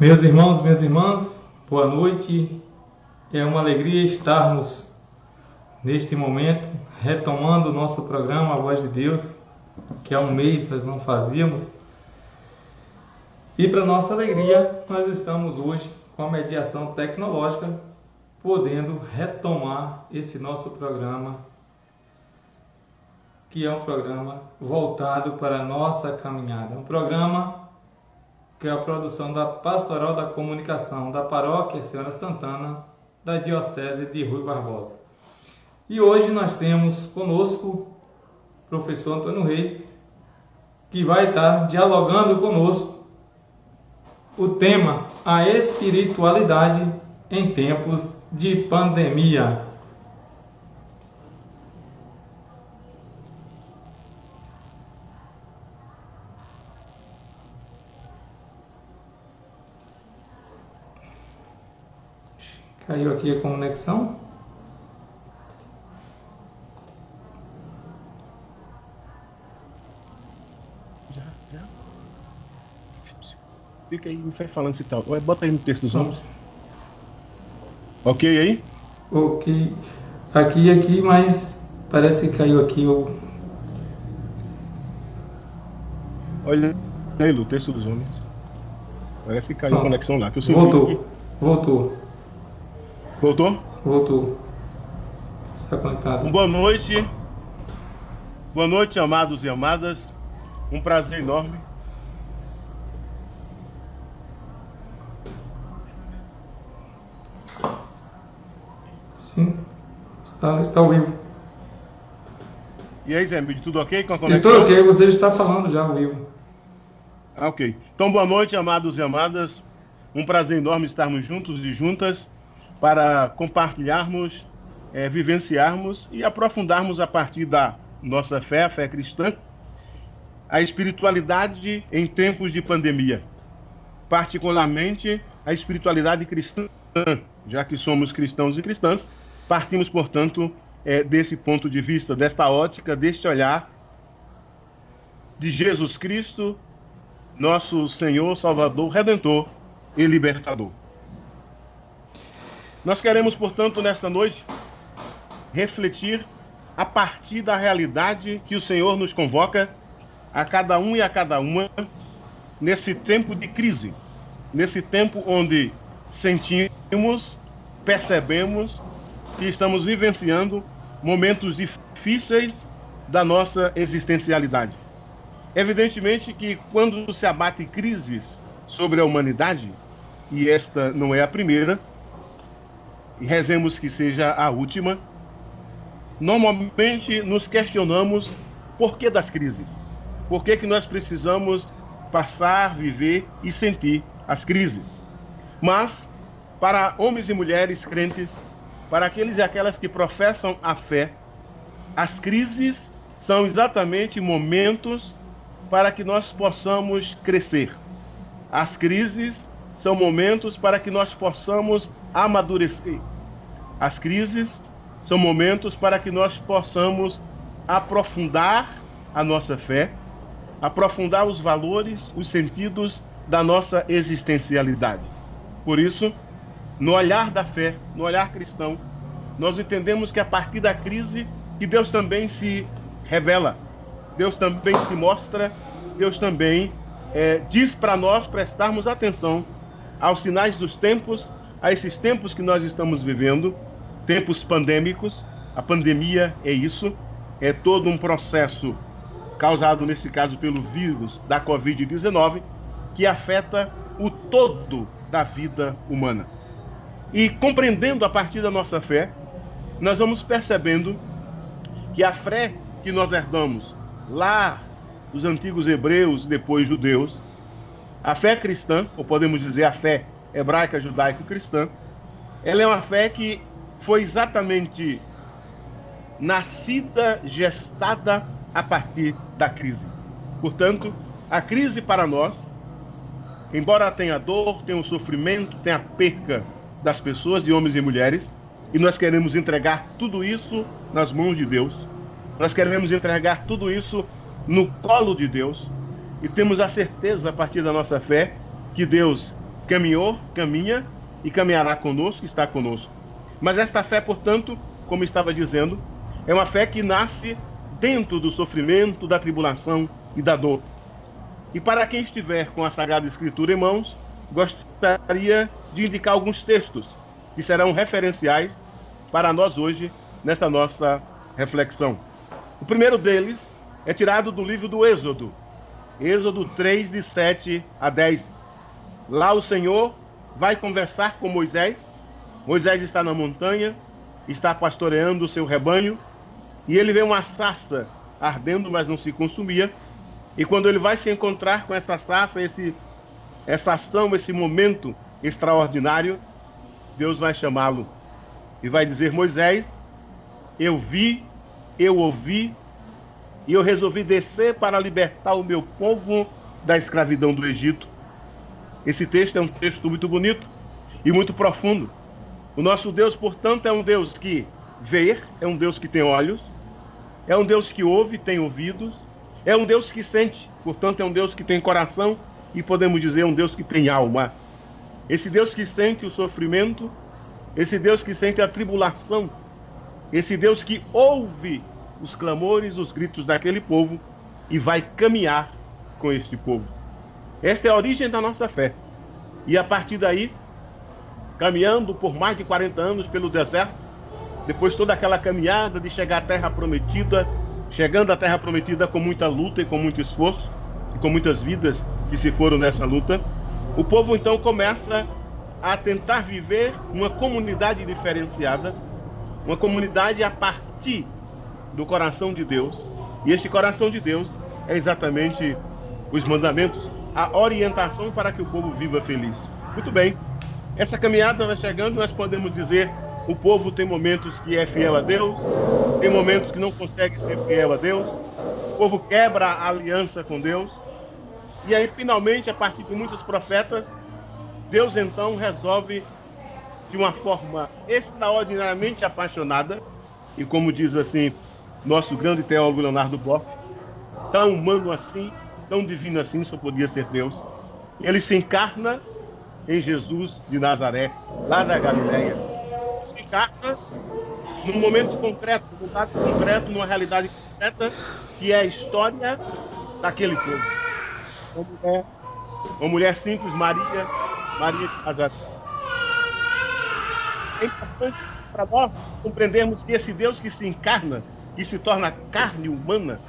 Meus irmãos, minhas irmãs, boa noite. É uma alegria estarmos neste momento retomando o nosso programa A Voz de Deus, que há um mês nós não fazíamos. E para nossa alegria, nós estamos hoje com a mediação tecnológica, podendo retomar esse nosso programa, que é um programa voltado para a nossa caminhada. Um programa que é a produção da Pastoral da Comunicação da Paróquia Senhora Santana, da Diocese de Rui Barbosa. E hoje nós temos conosco o professor Antônio Reis, que vai estar dialogando conosco o tema a espiritualidade em tempos de pandemia. Caiu aqui a conexão. Já. Fica aí, me faz falando se tal. Bota aí no texto dos homens. Ok aí? Ok. Aqui, mas parece que caiu aqui o... Olha aí, o texto dos homens. Parece que caiu a conexão lá. Que eu Voltou. Voltou? Está conectado. Boa noite. Boa noite, amados e amadas. Um prazer enorme. Sim, está ao vivo. E aí, Zé Mídio, tudo ok com a conexão? Tudo ok, você está falando já ao vivo. Ok. Então, boa noite, amados e amadas. Um prazer enorme estarmos juntos e juntas para compartilharmos, vivenciarmos e aprofundarmos a partir da nossa fé, a fé cristã, a espiritualidade em tempos de pandemia. Particularmente, a espiritualidade cristã, já que somos cristãos e cristãs, partimos, portanto, desse ponto de vista, desta ótica, deste olhar de Jesus Cristo, nosso Senhor, Salvador, Redentor e Libertador. Nós queremos, portanto, nesta noite, refletir a partir da realidade que o Senhor nos convoca a cada um e a cada uma nesse tempo de crise, nesse tempo onde sentimos, percebemos que estamos vivenciando momentos difíceis da nossa existencialidade. Evidentemente que quando se abate crises sobre a humanidade, e esta não é a primeira, e rezemos que seja a última, normalmente nos questionamos por que das crises. Por que nós precisamos passar, viver e sentir as crises. Mas, para homens e mulheres crentes, para aqueles e aquelas que professam a fé, as crises são exatamente momentos para que nós possamos crescer. As crises são momentos para que nós possamos amadurecer. As crises são momentos para que nós possamos aprofundar a nossa fé, aprofundar os valores, os sentidos da nossa existencialidade. Por isso, no olhar da fé, no olhar cristão, nós entendemos que a partir da crise que Deus também se revela, Deus também se mostra, Deus também diz para nós prestarmos atenção aos sinais dos tempos, a esses tempos que nós estamos vivendo, tempos pandêmicos. A pandemia é isso, é todo um processo causado, nesse caso, pelo vírus da Covid-19, que afeta o todo da vida humana. E compreendendo a partir da nossa fé, nós vamos percebendo que a fé que nós herdamos lá dos antigos hebreus, depois judeus, a fé cristã, ou podemos dizer a fé hebraica, judaico-cristã, ela é uma fé que foi exatamente nascida, gestada a partir da crise. Portanto, a crise para nós, embora tenha dor, tenha o sofrimento, tenha a perca das pessoas, de homens e mulheres, e nós queremos entregar tudo isso nas mãos de Deus, nós queremos entregar tudo isso no colo de Deus, e temos a certeza, a partir da nossa fé, que Deus caminhou, caminha e caminhará conosco, está conosco. Mas esta fé, portanto, como estava dizendo, é uma fé que nasce dentro do sofrimento, da tribulação e da dor. E para quem estiver com a Sagrada Escritura em mãos, gostaria de indicar alguns textos que serão referenciais para nós hoje, nesta nossa reflexão. O primeiro deles é tirado do livro do Êxodo, Êxodo 3, de 7 a 10. Lá o Senhor vai conversar com Moisés. Moisés está na montanha, está pastoreando o seu rebanho, e ele vê uma sarça ardendo, mas não se consumia. E quando ele vai se encontrar com essa sarça, essa ação, esse momento extraordinário, Deus vai chamá-lo e vai dizer: Moisés, eu vi, eu ouvi, e eu resolvi descer para libertar o meu povo da escravidão do Egito. Esse texto é um texto muito bonito e muito profundo. O nosso Deus, portanto, é um Deus que vê, é um Deus que tem olhos, é um Deus que ouve, tem ouvidos, é um Deus que sente, portanto é um Deus que tem coração e podemos dizer um Deus que tem alma. Esse Deus que sente o sofrimento, esse Deus que sente a tribulação, esse Deus que ouve os clamores, os gritos daquele povo e vai caminhar com este povo. Esta é a origem da nossa fé. E a partir daí, caminhando por mais de 40 anos pelo deserto, depois toda aquela caminhada de chegar à Terra Prometida, chegando à Terra Prometida com muita luta e com muito esforço, e com muitas vidas que se foram nessa luta, o povo então começa a tentar viver uma comunidade diferenciada, uma comunidade a partir do coração de Deus. E este coração de Deus é exatamente os mandamentos, a orientação para que o povo viva feliz. Muito bem, essa caminhada vai chegando, nós podemos dizer, o povo tem momentos que é fiel a Deus, tem momentos que não consegue ser fiel a Deus, o povo quebra a aliança com Deus, e aí finalmente, a partir de muitos profetas, Deus então resolve de uma forma extraordinariamente apaixonada, e como diz assim nosso grande teólogo Leonardo Boff, tão humano assim, tão divino assim, só podia ser Deus. Ele se encarna em Jesus de Nazaré, lá da Galileia. Se encarna num momento concreto, num dado concreto, numa realidade concreta, que é a história daquele povo. Uma mulher simples, Maria de Nazaré. É importante para nós compreendermos que esse Deus que se encarna, que se torna carne humana,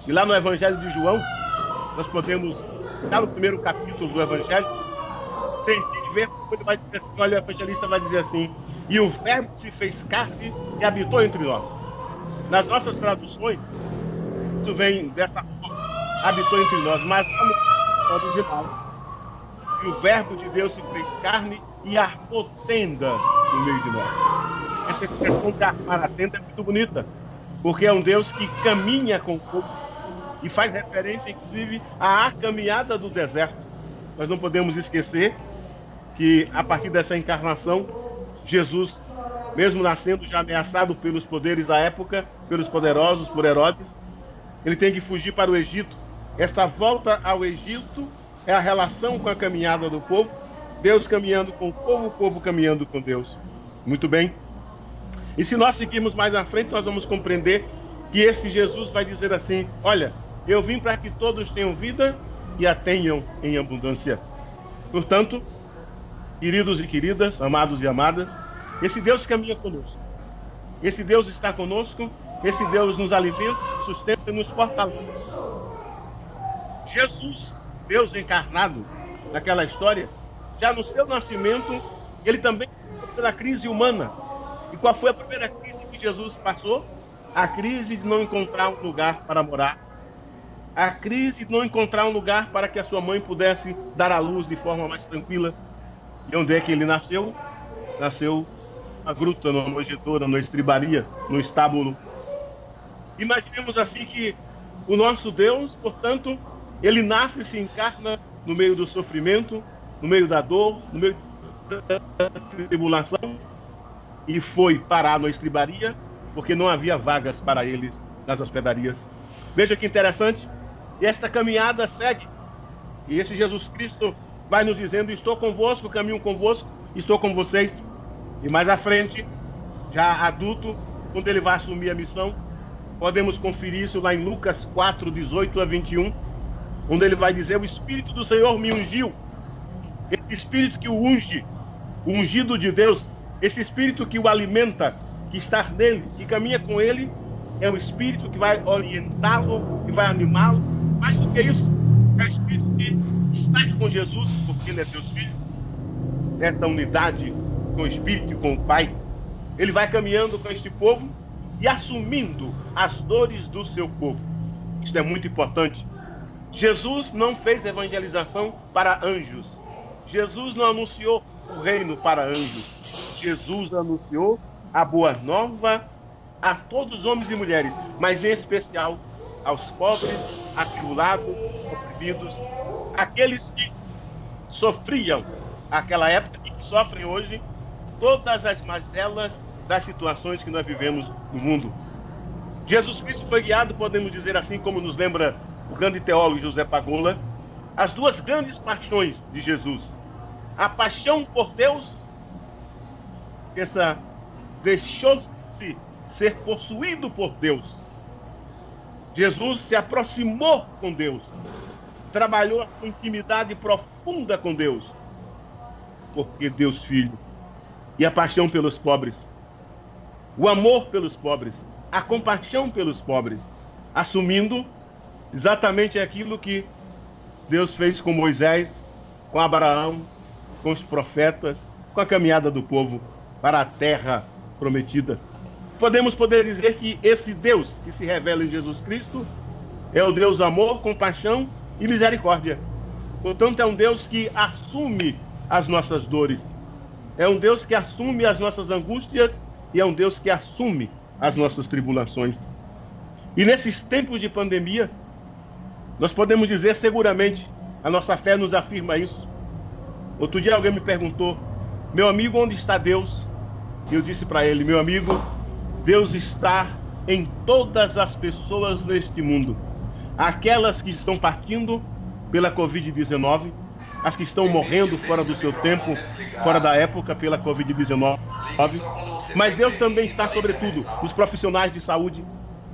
e lá no Evangelho de João, nós podemos, lá no primeiro capítulo do Evangelho, sentir, ver como ele vai dizer assim, olha, o evangelista vai dizer assim: e o verbo se fez carne e habitou entre nós. Nas nossas traduções, isso vem dessa forma, habitou entre nós, mas lá no original, e o verbo de Deus se fez carne e armou tenda no meio de nós. Essa expressão de armar a tenda é muito bonita, porque é um Deus que caminha com o povo e faz referência, inclusive, à caminhada do deserto. Nós não podemos esquecer que, a partir dessa encarnação, Jesus, mesmo nascendo já ameaçado pelos poderes da época, pelos poderosos, por Herodes, ele tem que fugir para o Egito. Esta volta ao Egito é a relação com a caminhada do povo, Deus caminhando com o povo caminhando com Deus. Muito bem. E se nós seguirmos mais à frente, nós vamos compreender que esse Jesus vai dizer assim: olha, eu vim para que todos tenham vida e a tenham em abundância. Portanto, queridos e queridas, amados e amadas, esse Deus caminha conosco. Esse Deus está conosco, esse Deus nos alimenta, sustenta e nos fortalece. Jesus, Deus encarnado, naquela história, já no seu nascimento, ele também passou pela crise humana. E qual foi a primeira crise que Jesus passou? A crise de não encontrar um lugar para morar. A crise de não encontrar um lugar para que a sua mãe pudesse dar à luz de forma mais tranquila. E onde é que ele nasceu? Nasceu na gruta, numa manjedoura, numa estribaria, no estábulo. Imaginemos assim que o nosso Deus, portanto, ele nasce e se encarna no meio do sofrimento, no meio da dor, no meio da tribulação, e foi parar na estribaria, porque não havia vagas para eles nas hospedarias. Veja que interessante. E esta caminhada segue. E esse Jesus Cristo vai nos dizendo: estou convosco, caminho convosco, estou com vocês. E mais à frente, já adulto, quando ele vai assumir a missão, podemos conferir isso lá em Lucas 4, 18 a 21, onde ele vai dizer: o Espírito do Senhor me ungiu. Esse Espírito que o unge, o ungido de Deus, esse Espírito que o alimenta, que está nele, que caminha com ele, é o Espírito que vai orientá-lo, que vai animá-lo. Mais do que isso, é o Espírito que está com Jesus, porque ele é Deus Filho. Esta unidade com o Espírito e com o Pai, ele vai caminhando com este povo e assumindo as dores do seu povo. Isso é muito importante. Jesus não fez evangelização para anjos. Jesus não anunciou o reino para anjos. Jesus anunciou a boa nova a todos os homens e mulheres, mas em especial aos pobres, atribulados, oprimidos, aqueles que sofriam naquela época e que sofrem hoje todas as mazelas das situações que nós vivemos no mundo. Jesus Cristo foi guiado, podemos dizer assim, como nos lembra o grande teólogo José Pagola, as duas grandes paixões de Jesus. A paixão por Deus, essa deixou-se ser possuído por Deus. Jesus se aproximou com Deus, trabalhou a sua intimidade profunda com Deus, porque Deus Filho. E a paixão pelos pobres, o amor pelos pobres, a compaixão pelos pobres, assumindo exatamente aquilo que Deus fez com Moisés, com Abraão, com os profetas, com a caminhada do povo para a terra prometida. Podemos dizer que esse Deus que se revela em Jesus Cristo é o Deus amor, compaixão e misericórdia. Portanto, é um Deus que assume as nossas dores. É um Deus que assume as nossas angústias e é um Deus que assume as nossas tribulações. E nesses tempos de pandemia, nós podemos dizer seguramente, a nossa fé nos afirma isso. Outro dia alguém me perguntou: meu amigo, onde está Deus? E eu disse para ele: meu amigo, Deus está em todas as pessoas neste mundo. Aquelas que estão partindo pela Covid-19, as que estão morrendo fora do seu tempo, fora da época pela Covid-19. Mas Deus também está, sobretudo, nos profissionais de saúde,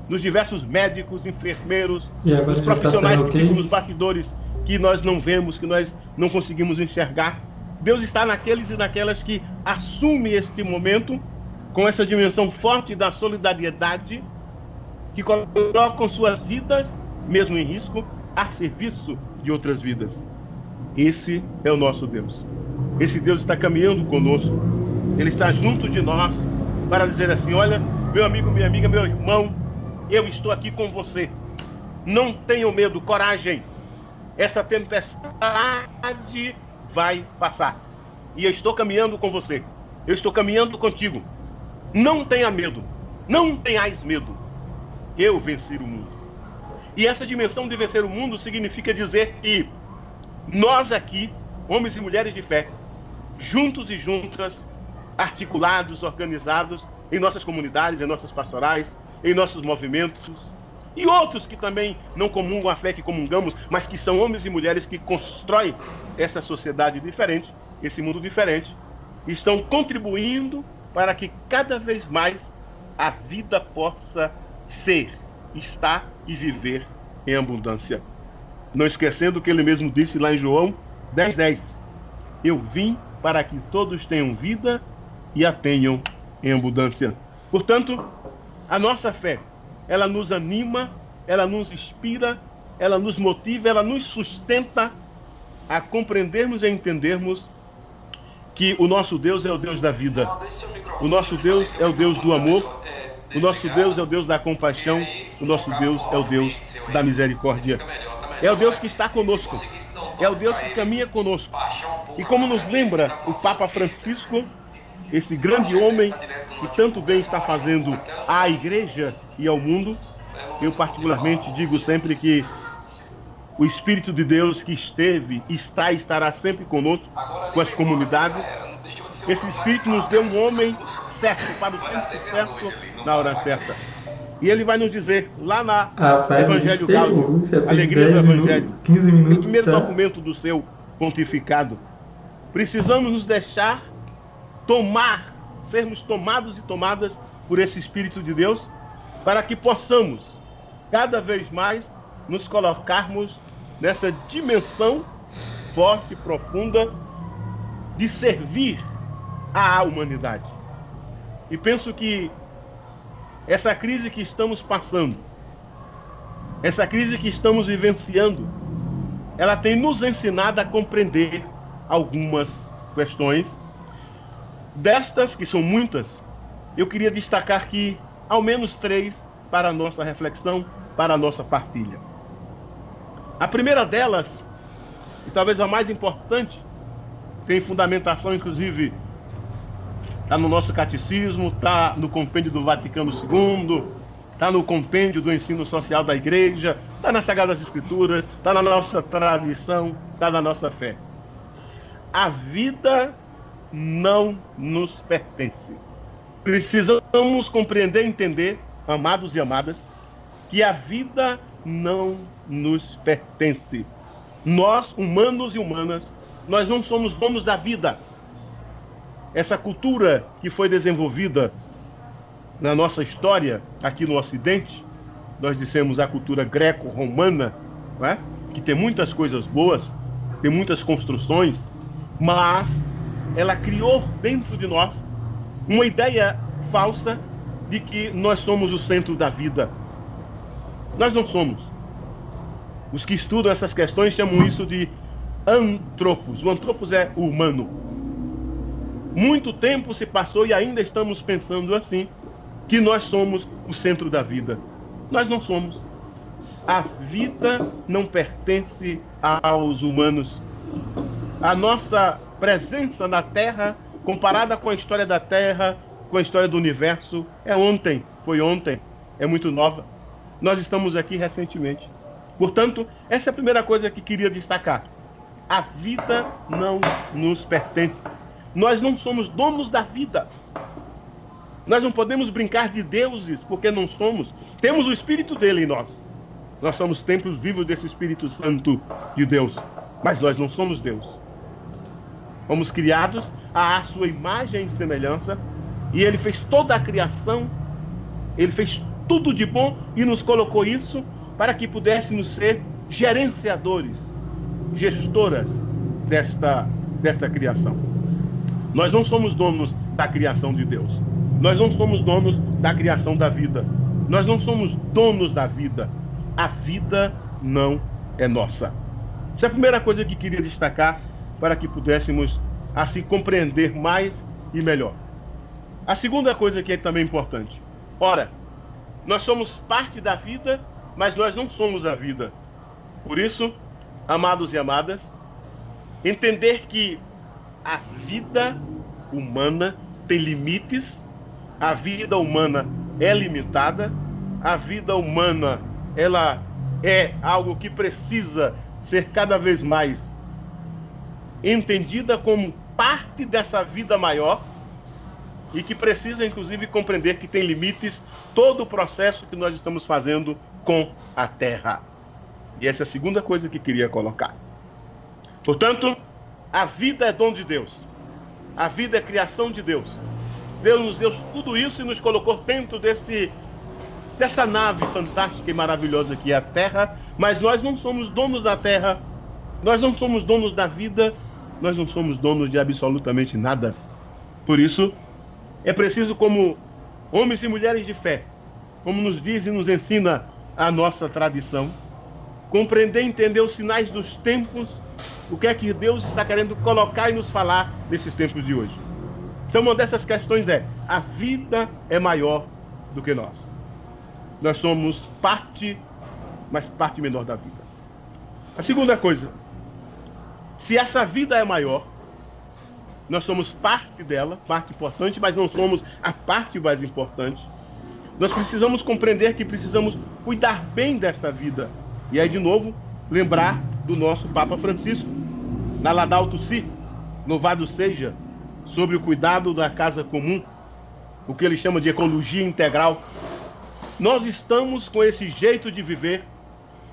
nos diversos médicos, enfermeiros, nos profissionais que ficam nos bastidores, que nós não vemos, que nós não conseguimos enxergar. Deus está naqueles e naquelas que assumem este momento com essa dimensão forte da solidariedade, que colocam suas vidas, mesmo em risco, a serviço de outras vidas. Esse é o nosso Deus. Esse Deus está caminhando conosco. Ele está junto de nós para dizer assim: olha, meu amigo, minha amiga, meu irmão, eu estou aqui com você. Não tenham medo, coragem. Essa tempestade vai passar. E eu estou caminhando com você. Eu estou caminhando contigo. Não tenha medo. Não tenhais medo. Eu venci o mundo. E essa dimensão de vencer o mundo significa dizer que nós aqui, homens e mulheres de fé, juntos e juntas, articulados, organizados, em nossas comunidades, em nossas pastorais, em nossos movimentos, e outros que também não comungam a fé que comungamos, mas que são homens e mulheres que constroem essa sociedade diferente, esse mundo diferente, e estão contribuindo para que cada vez mais a vida possa ser, estar e viver em abundância. Não esquecendo que ele mesmo disse lá em João 10:10, eu vim para que todos tenham vida e a tenham em abundância. Portanto, a nossa fé, ela nos anima, ela nos inspira, ela nos motiva, ela nos sustenta a compreendermos e entendermos que o nosso Deus é o Deus da vida. O nosso Deus é o Deus do amor. O nosso Deus é o Deus da compaixão. O nosso Deus é o Deus da misericórdia. É o Deus que está conosco. é o Deus que caminha conosco. E como nos lembra o Papa Francisco, esse grande homem que tanto bem está fazendo à igreja e ao mundo, eu particularmente digo sempre que o Espírito de Deus que esteve, está e estará sempre conosco, com as comunidades. Esse Espírito nos deu um homem certo, para o tempo certo, na hora certa. E ele vai nos dizer, lá na Evangelho Gaudium, Alegria do Evangelho, 15 minutos, no primeiro documento do seu pontificado, precisamos nos deixar tomar, sermos tomados e tomadas por esse Espírito de Deus, para que possamos, cada vez mais, nos colocarmos nessa dimensão forte e profunda de servir à humanidade. E penso que essa crise que estamos passando, essa crise que estamos vivenciando, ela tem nos ensinado a compreender algumas questões. Destas, que são muitas, eu queria destacar aqui ao menos 3 para a nossa reflexão, para a nossa partilha. A primeira delas, e talvez a mais importante, tem fundamentação, inclusive, está no nosso catecismo, está no compêndio do Vaticano II, está no compêndio do ensino social da igreja, está nas Sagradas Escrituras, está na nossa tradição, está na nossa fé. A vida não nos pertence. Precisamos compreender e entender, amados e amadas, que a vida não nos pertence. Nós, humanos e humanas, nós não somos donos da vida. Essa cultura que foi desenvolvida na nossa história, aqui no Ocidente, nós dissemos a cultura greco-romana, não é? Que tem muitas coisas boas, tem muitas construções, mas ela criou dentro de nós uma ideia falsa de que nós somos o centro da vida. Nós não somos. Os que estudam essas questões chamam isso de antropos. O antropos é o humano. Muito tempo se passou e ainda estamos pensando assim, que nós somos o centro da vida. Nós não somos. A vida não pertence aos humanos. A nossa presença na Terra, comparada com a história da Terra, com a história do universo, é ontem, foi ontem, é muito nova. Nós estamos aqui recentemente. Portanto, essa é a primeira coisa que queria destacar. A vida não nos pertence. Nós não somos donos da vida. Nós não podemos brincar de deuses, porque não somos. Temos o Espírito dele em nós. Nós somos templos vivos desse Espírito Santo de Deus. Mas nós não somos Deus. Fomos criados à sua imagem e semelhança. E ele fez toda a criação. Ele fez tudo de bom e nos colocou isso para que pudéssemos ser gerenciadores, gestoras desta criação. Nós não somos donos da criação de Deus. Nós não somos donos da criação da vida. Nós não somos donos da vida. A vida não é nossa. Essa é a primeira coisa que queria destacar para que pudéssemos assim compreender mais e melhor. A segunda coisa que é também importante. Ora, nós somos parte da vida, mas nós não somos a vida. Por isso, amados e amadas, entender que a vida humana tem limites, a vida humana é limitada, a vida humana ela é algo que precisa ser cada vez mais entendida como parte dessa vida maior e que precisa, inclusive, compreender que tem limites todo o processo que nós estamos fazendo com a Terra. E essa é a segunda coisa que queria colocar. Portanto, a vida é dom de Deus. A vida é criação de Deus. Deus nos deu tudo isso e nos colocou dentro dessa nave fantástica e maravilhosa que é a Terra, mas nós não somos donos da Terra, nós não somos donos da vida, nós não somos donos de absolutamente nada. Por isso, é preciso, como homens e mulheres de fé, como nos diz e nos ensina a nossa tradição, compreender e entender os sinais dos tempos, o que é que Deus está querendo colocar e nos falar nesses tempos de hoje. Então, uma dessas questões é: a vida é maior do que nós. Nós somos parte, mas parte menor da vida. A segunda coisa, Se essa vida é maior, nós somos parte dela, parte importante, mas não somos a parte mais importante. Nós precisamos compreender que precisamos cuidar bem desta vida. E aí, de novo, lembrar do nosso Papa Francisco, na Laudato Si, louvado seja, sobre o cuidado da casa comum, o que ele chama de ecologia integral. Nós estamos com esse jeito de viver,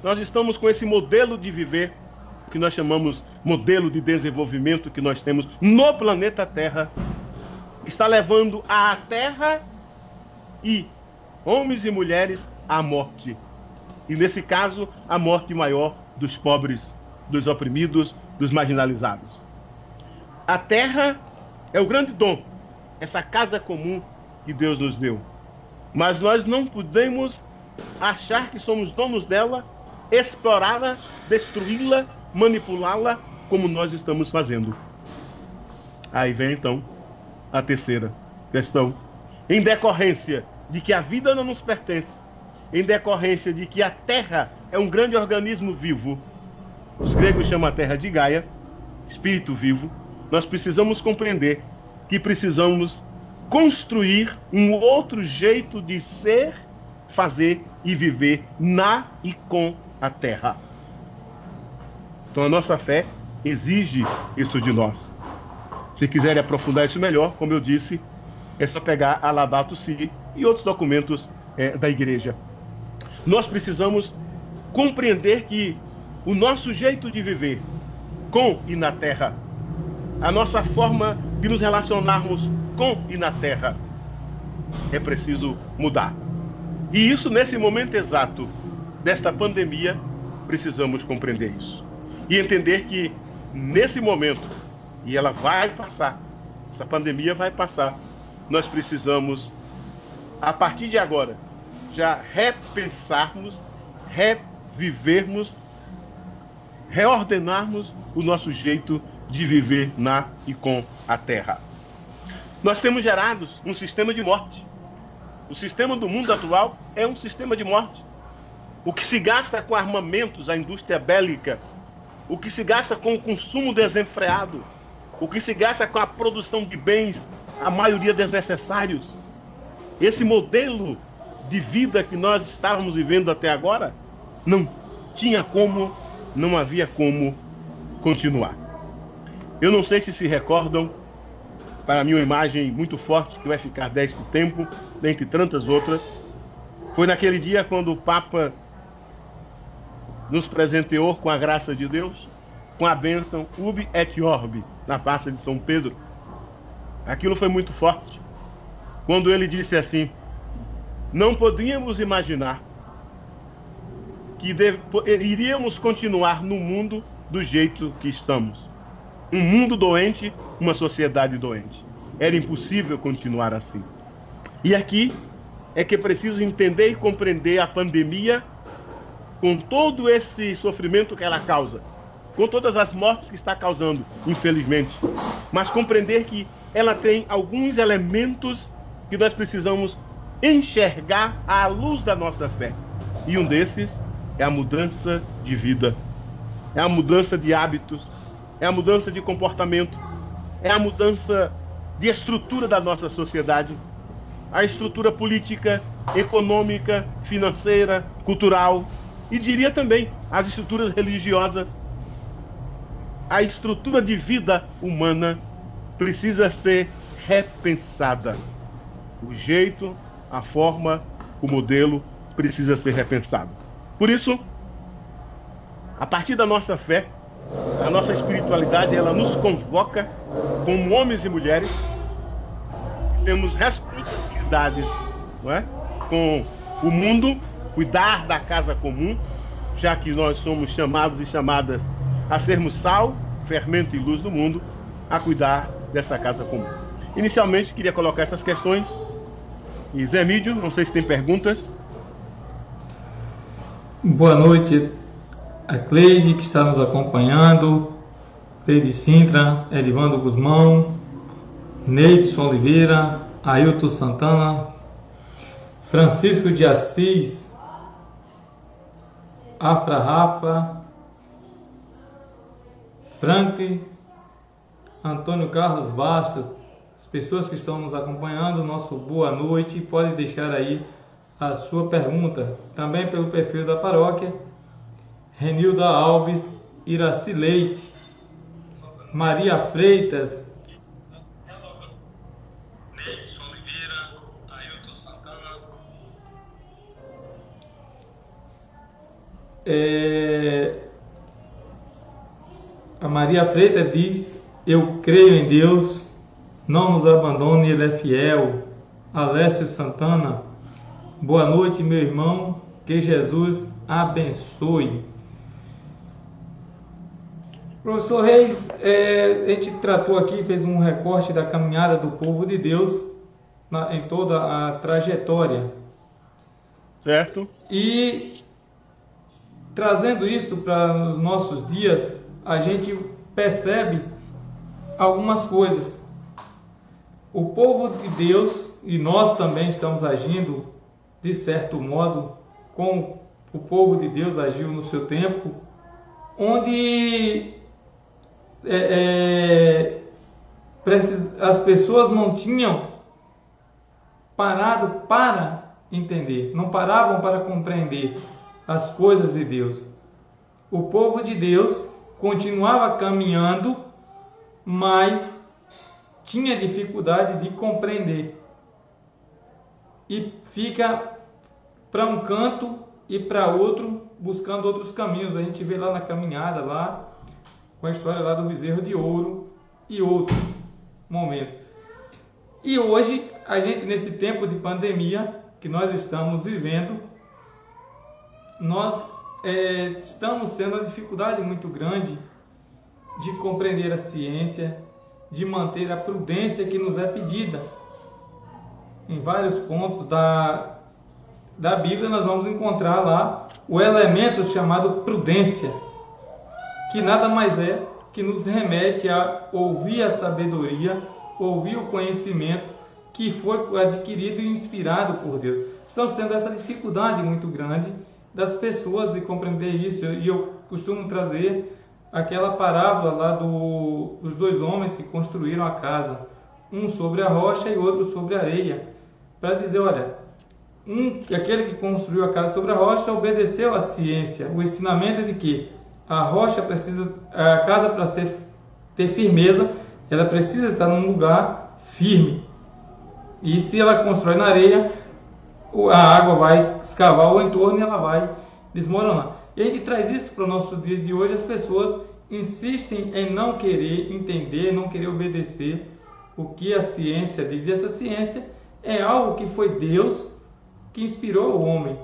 nós estamos com esse modelo de viver, que nós chamamos modelo de desenvolvimento que nós temos no planeta Terra, está levando a Terra e homens e mulheres à morte. E nesse caso, a morte maior dos pobres, dos oprimidos, dos marginalizados. A Terra é o grande dom, essa casa comum que Deus nos deu. Mas nós não podemos achar que somos donos dela, explorá-la, destruí-la, manipulá-la, como nós estamos fazendo. Aí vem então a terceira questão. Em decorrência de que a vida não nos pertence, em decorrência de que a Terra é um grande organismo vivo, os gregos chamam a Terra de Gaia, espírito vivo, nós precisamos compreender que precisamos construir um outro jeito de ser, fazer e viver na e com a Terra. Então a nossa fé exige isso de nós. Se quiserem aprofundar isso melhor, como eu disse, é só pegar a Laudato Si e outros documentos da igreja. Nós precisamos compreender que o nosso jeito de viver com e na Terra, a nossa forma de nos relacionarmos com e na Terra, é preciso mudar. E isso, nesse momento exato desta pandemia, precisamos compreender isso. E entender que, nesse momento, e ela vai passar, essa pandemia vai passar, nós precisamos, a partir de agora, já repensarmos, revivermos, reordenarmos o nosso jeito de viver na e com a Terra. Nós temos gerado um sistema de morte. O sistema do mundo atual é um sistema de morte. O que se gasta com armamentos, a indústria bélica, o que se gasta com o consumo desenfreado, o que se gasta com a produção de bens, a maioria desnecessários. Esse modelo de vida que nós estávamos vivendo até agora, não tinha como, não havia como continuar. Eu não sei se recordam, para mim uma imagem muito forte que vai ficar deste tempo, dentre tantas outras, foi naquele dia quando o Papa nos presenteou com a graça de Deus, com a bênção Ubi et Orbi, na Praça de São Pedro. Aquilo foi muito forte, quando ele disse assim: não podíamos imaginar que iríamos continuar no mundo do jeito que estamos. Um mundo doente, uma sociedade doente. Era impossível continuar assim. E aqui é que é preciso entender e compreender a pandemia, com todo esse sofrimento que ela causa, com todas as mortes que está causando, infelizmente. Mas compreender que ela tem alguns elementos que nós precisamos enxergar à luz da nossa fé. E um desses é a mudança de vida, é a mudança de hábitos, é a mudança de comportamento, é a mudança de estrutura da nossa sociedade, a estrutura política, econômica, financeira, cultural, e diria também as estruturas religiosas. A estrutura de vida humana precisa ser repensada. O jeito, a forma, o modelo precisa ser repensado. Por isso, a partir da nossa fé, a nossa espiritualidade, ela nos convoca como homens e mulheres que temos responsabilidades, não é? Com o mundo, cuidar da casa comum, já que nós somos chamados e chamadas a sermos sal, fermento e luz do mundo, a cuidar dessa casa comum. Inicialmente, queria colocar essas questões. E Zé Mídio, não sei se tem perguntas. Boa noite a Cleide, que está nos acompanhando, Cleide Sintra, Edivando Guzmão, Neidson Oliveira, Ailton Santana, Francisco de Assis, Afra Rafa, Franklin, Antônio Carlos Bastos, as pessoas que estão nos acompanhando, nosso boa noite, pode deixar aí a sua pergunta, também pelo perfil da paróquia. Renilda Alves, Iraci Leite, Maria Freitas, Neidson Oliveira, Ailton Santana. A Maria Freitas diz: eu creio em Deus, não nos abandone, Ele é fiel. Alessio Santana: boa noite, meu irmão, que Jesus abençoe. Professor Reis, a gente tratou aqui, fez um recorte da caminhada do povo de Deus em toda a trajetória. Certo. E trazendo isso para os nossos dias, a gente percebe algumas coisas. O povo de Deus, e nós também estamos agindo, de certo modo, como o povo de Deus agiu no seu tempo, onde as pessoas não tinham parado para entender, não paravam para compreender as coisas de Deus. O povo de Deus continuava caminhando, mas tinha dificuldade de compreender. E fica para um canto e para outro, buscando outros caminhos. A gente vê lá na caminhada, lá com a história lá do bezerro de ouro e outros momentos. E hoje, a gente nesse tempo de pandemia que nós estamos vivendo, nós estamos tendo uma dificuldade muito grande de compreender a ciência, de manter a prudência que nos é pedida. Em vários pontos da Bíblia nós vamos encontrar lá o elemento chamado prudência, que nada mais é que nos remete a ouvir a sabedoria, ouvir o conhecimento que foi adquirido e inspirado por Deus. Estamos tendo essa dificuldade muito grande das pessoas de compreender isso, e eu costumo trazer aquela parábola lá dos dois homens que construíram a casa, um sobre a rocha e outro sobre a areia, para dizer, olha, aquele que construiu a casa sobre a rocha obedeceu à ciência, o ensinamento de que a casa para ter firmeza, ela precisa estar num lugar firme. E se ela constrói na areia, a água vai escavar o entorno e ela vai desmoronar. E a gente traz isso para os nossos dias de hoje. As pessoas insistem em não querer entender, não querer obedecer o que a ciência diz. E essa ciência é algo que foi Deus que inspirou o homem.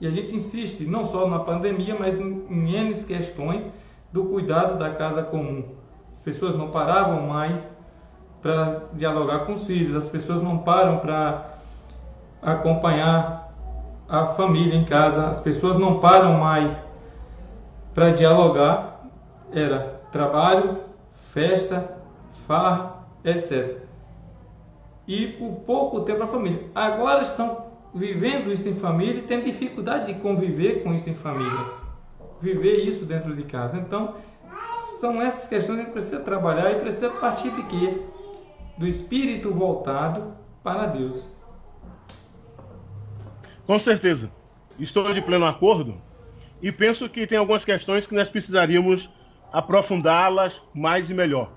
E a gente insiste não só na pandemia, mas em N questões do cuidado da casa comum. As pessoas não paravam mais para dialogar com os filhos, as pessoas não param para acompanhar a família em casa, as pessoas não param mais para dialogar, era trabalho, festa, farra, etc. E o pouco tempo para a família. Agora estão vivendo isso em família e tendo dificuldade de conviver com isso em família, viver isso dentro de casa. Então, são essas questões que a gente precisa trabalhar e precisa partir de quê? Do espírito voltado para Deus. Com certeza. Estou de pleno acordo e penso que tem algumas questões que nós precisaríamos aprofundá-las mais e melhor.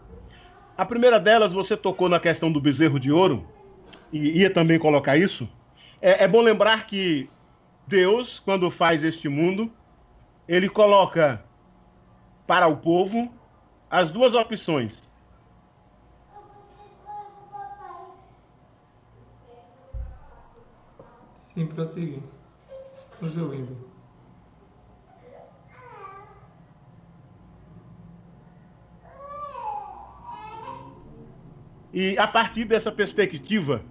A primeira delas, você tocou na questão do bezerro de ouro, e ia também colocar isso. É bom lembrar que Deus, quando faz este mundo, Ele coloca para o povo as duas opções. Sim, prosseguir. Estamos ouvindo. E a partir dessa perspectiva,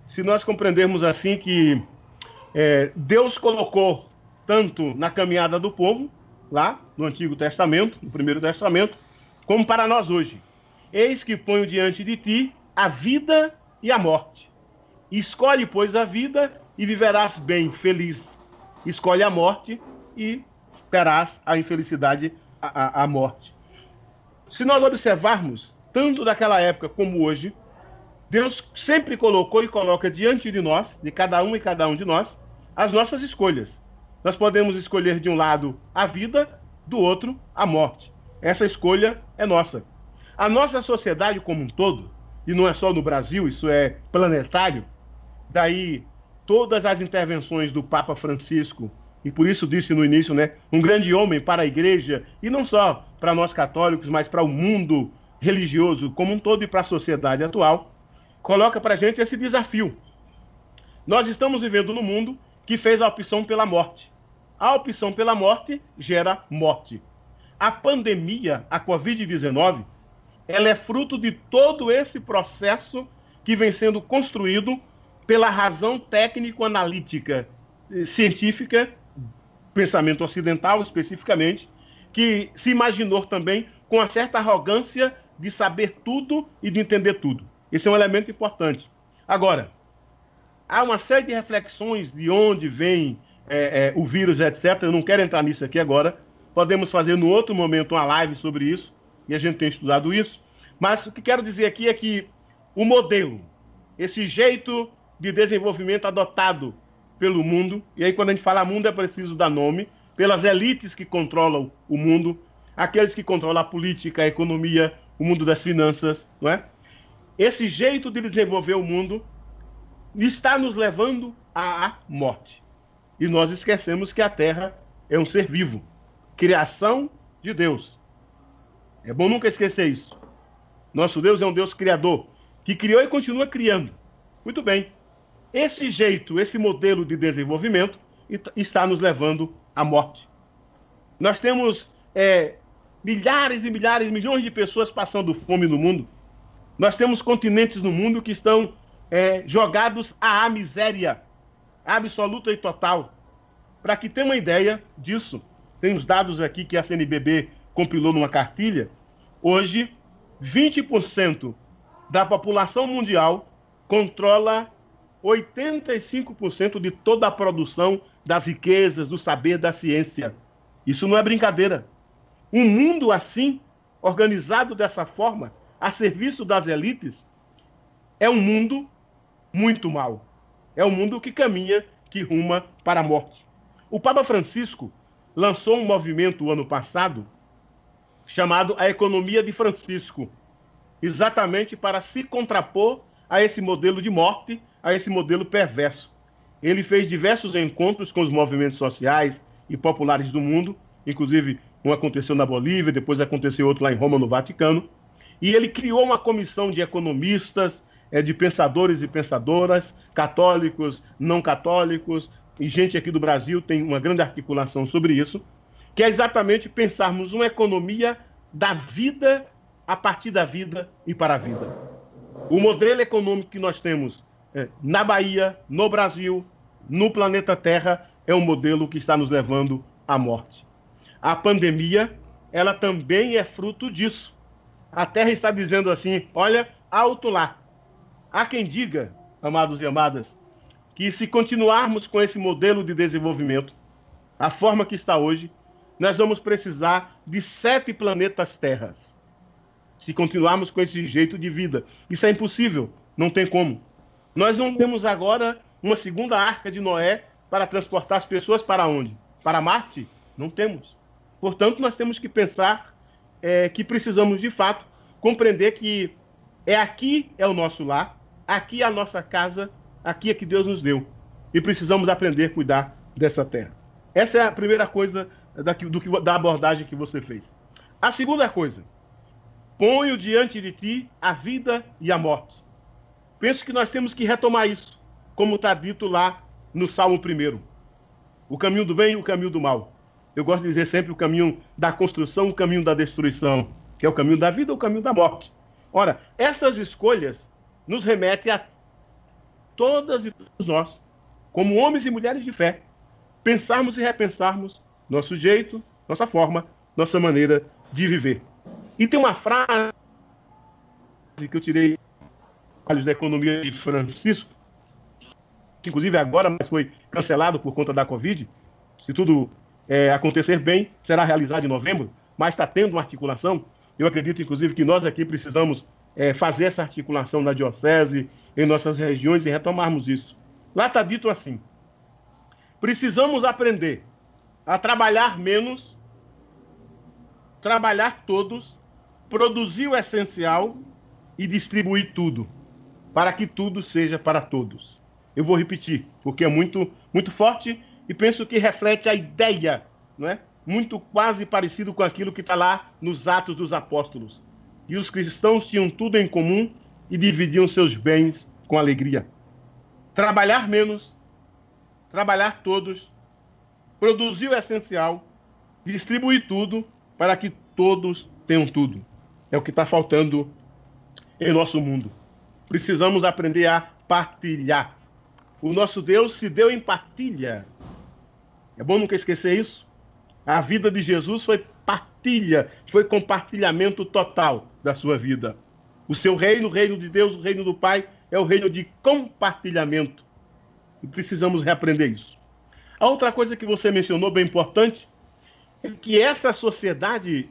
se nós compreendermos assim que Deus colocou tanto na caminhada do povo, lá no Antigo Testamento, no Primeiro Testamento, como para nós hoje. Eis que ponho diante de ti a vida e a morte. Escolhe, pois, a vida e viverás bem, feliz. Escolhe a morte e terás a infelicidade, a morte. Se nós observarmos, tanto daquela época como hoje, Deus sempre colocou e coloca diante de nós, de cada um e cada um de nós, as nossas escolhas. Nós podemos escolher de um lado a vida, do outro a morte. Essa escolha é nossa. A nossa sociedade como um todo, e não é só no Brasil, isso é planetário, daí todas as intervenções do Papa Francisco, e por isso disse no início, né, um grande homem para a igreja, e não só para nós católicos, mas para o mundo religioso como um todo e para a sociedade atual, coloca para a gente esse desafio. Nós estamos vivendo num mundo que fez a opção pela morte. A opção pela morte gera morte. A pandemia, a Covid-19, ela é fruto de todo esse processo que vem sendo construído pela razão técnico-analítica, científica, pensamento ocidental especificamente, que se imaginou também com uma certa arrogância de saber tudo e de entender tudo. Esse é um elemento importante. Agora, há uma série de reflexões de onde vem o vírus, etc. Eu não quero entrar nisso aqui agora. Podemos fazer no outro momento uma live sobre isso, e a gente tem estudado isso. Mas o que quero dizer aqui é que o modelo, esse jeito de desenvolvimento adotado pelo mundo, e aí quando a gente fala mundo é preciso dar nome, pelas elites que controlam o mundo, aqueles que controlam a política, a economia, o mundo das finanças, não é? Esse jeito de desenvolver o mundo está nos levando à morte. E nós esquecemos que a Terra é um ser vivo, criação de Deus. É bom nunca esquecer isso. Nosso Deus é um Deus criador, que criou e continua criando. Muito bem. Esse jeito, esse modelo de desenvolvimento está nos levando à morte. Nós temos milhares e milhares, milhões de pessoas passando fome no mundo. Nós temos continentes no mundo que estão jogados à miséria absoluta e total. Para que tenha uma ideia disso, tem os dados aqui que a CNBB compilou numa cartilha. Hoje, 20% da população mundial controla 85% de toda a produção das riquezas, do saber, da ciência. Isso não é brincadeira. Um mundo assim, organizado dessa forma, a serviço das elites, é um mundo muito mau. É um mundo que caminha, que ruma para a morte. O Papa Francisco lançou um movimento o ano passado chamado a Economia de Francisco, exatamente para se contrapor a esse modelo de morte, a esse modelo perverso. Ele fez diversos encontros com os movimentos sociais e populares do mundo, inclusive um aconteceu na Bolívia, depois aconteceu outro lá em Roma, no Vaticano, e ele criou uma comissão de economistas, de pensadores e pensadoras, católicos, não católicos, e gente aqui do Brasil tem uma grande articulação sobre isso, que é exatamente pensarmos uma economia da vida, a partir da vida e para a vida. O modelo econômico que nós temos na Bahia, no Brasil, no planeta Terra, é um modelo que está nos levando à morte. A pandemia, ela também é fruto disso. A Terra está dizendo assim, olha, alto lá. Há quem diga, amados e amadas, que se continuarmos com esse modelo de desenvolvimento, a forma que está hoje, nós vamos precisar de 7 planetas Terras. Se continuarmos com esse jeito de vida. Isso é impossível, não tem como. Nós não temos agora uma segunda arca de Noé para transportar as pessoas para onde? Para Marte? Não temos. Portanto, nós temos que pensar que precisamos, de fato, compreender que aqui é o nosso lar, aqui é a nossa casa, aqui é que Deus nos deu. E precisamos aprender a cuidar dessa terra. Essa é a primeira coisa da abordagem que você fez. A segunda coisa, ponho diante de ti a vida e a morte. Penso que nós temos que retomar isso, como está dito lá no Salmo 1. O caminho do bem e o caminho do mal. Eu gosto de dizer sempre o caminho da construção, o caminho da destruição, que é o caminho da vida ou o caminho da morte. Ora, essas escolhas nos remetem a todas e todos nós, como homens e mulheres de fé, pensarmos e repensarmos nosso jeito, nossa forma, nossa maneira de viver. E tem uma frase que eu tirei da Economia de Francisco, que inclusive agora mas foi cancelado por conta da Covid. Se tudo acontecer bem, será realizado em novembro, mas está tendo uma articulação. Eu acredito, inclusive, que nós aqui precisamos fazer essa articulação na diocese, em nossas regiões, e retomarmos isso. Lá está dito assim: precisamos aprender a trabalhar menos, trabalhar todos, produzir o essencial e distribuir tudo, para que tudo seja para todos. Eu vou repetir, porque é muito, muito forte e penso que reflete a ideia, não é? Muito quase parecido com aquilo que está lá nos Atos dos Apóstolos. E os cristãos tinham tudo em comum e dividiam seus bens com alegria. Trabalhar menos, trabalhar todos, produzir o essencial, distribuir tudo para que todos tenham tudo. É o que está faltando em nosso mundo. Precisamos aprender a partilhar. O nosso Deus se deu em partilha. É bom nunca esquecer isso. A vida de Jesus foi partilha, foi compartilhamento total da sua vida. O seu reino, o reino de Deus, o reino do Pai, é o reino de compartilhamento. E precisamos reaprender isso. A outra coisa que você mencionou, bem importante, é que essa sociedade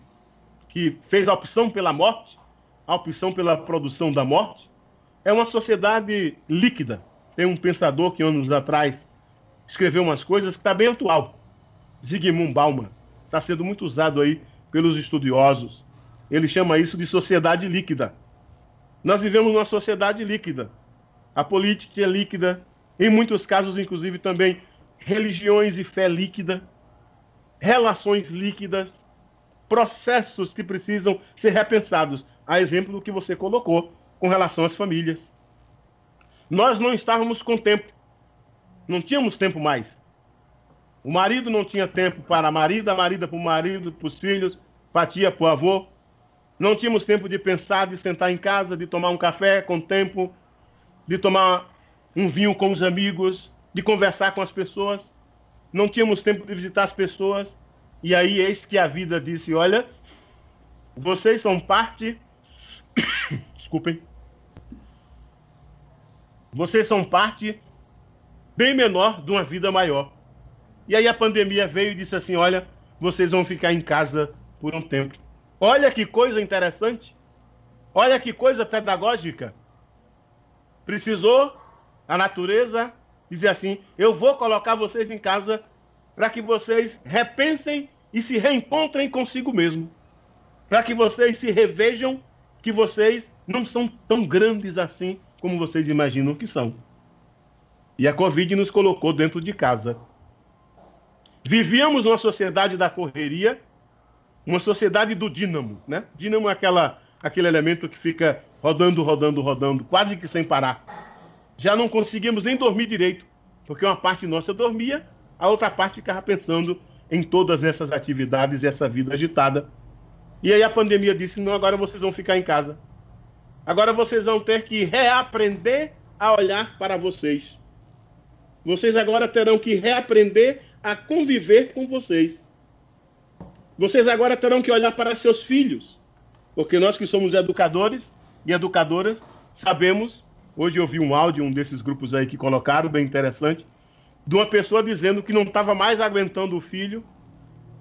que fez a opção pela morte, a opção pela produção da morte, é uma sociedade líquida. Tem um pensador que anos atrás escreveu umas coisas que está bem atual. Zygmunt Bauman. Está sendo muito usado aí pelos estudiosos. Ele chama isso de sociedade líquida. Nós vivemos numa sociedade líquida. A política é líquida. Em muitos casos, inclusive, também religiões e fé líquida. Relações líquidas. Processos que precisam ser repensados. A exemplo do que você colocou com relação às famílias. Nós não estávamos com tempo. Não tínhamos tempo mais. O marido não tinha tempo para a marida para o marido, para os filhos, para a tia, para o avô. Não tínhamos tempo de pensar, de sentar em casa, de tomar um café com tempo, de tomar um vinho com os amigos, de conversar com as pessoas. Não tínhamos tempo de visitar as pessoas. E aí eis que a vida disse: olha, vocês são parte... Desculpem. Vocês são parte bem menor de uma vida maior. E aí a pandemia veio e disse assim: olha, vocês vão ficar em casa por um tempo. Olha que coisa interessante. Olha que coisa pedagógica. Precisou a natureza dizer assim: eu vou colocar vocês em casa para que vocês repensem e se reencontrem consigo mesmo. Para que vocês se revejam que vocês não são tão grandes assim como vocês imaginam que são. E a Covid nos colocou dentro de casa. Vivíamos numa sociedade da correria, uma sociedade do dínamo, né? Dínamo é aquele elemento que fica rodando, rodando, rodando, quase que sem parar. Já não conseguimos nem dormir direito, porque uma parte nossa dormia, a outra parte ficava pensando em todas essas atividades, essa vida agitada. E aí a pandemia disse: não, agora vocês vão ficar em casa. Agora vocês vão ter que reaprender a olhar para vocês. Vocês agora terão que reaprender a conviver com vocês. Vocês agora terão que olhar para seus filhos. Porque nós que somos educadores e educadoras, sabemos... Hoje eu vi um áudio, um desses grupos aí que colocaram, bem interessante, de uma pessoa dizendo que não estava mais aguentando o filho,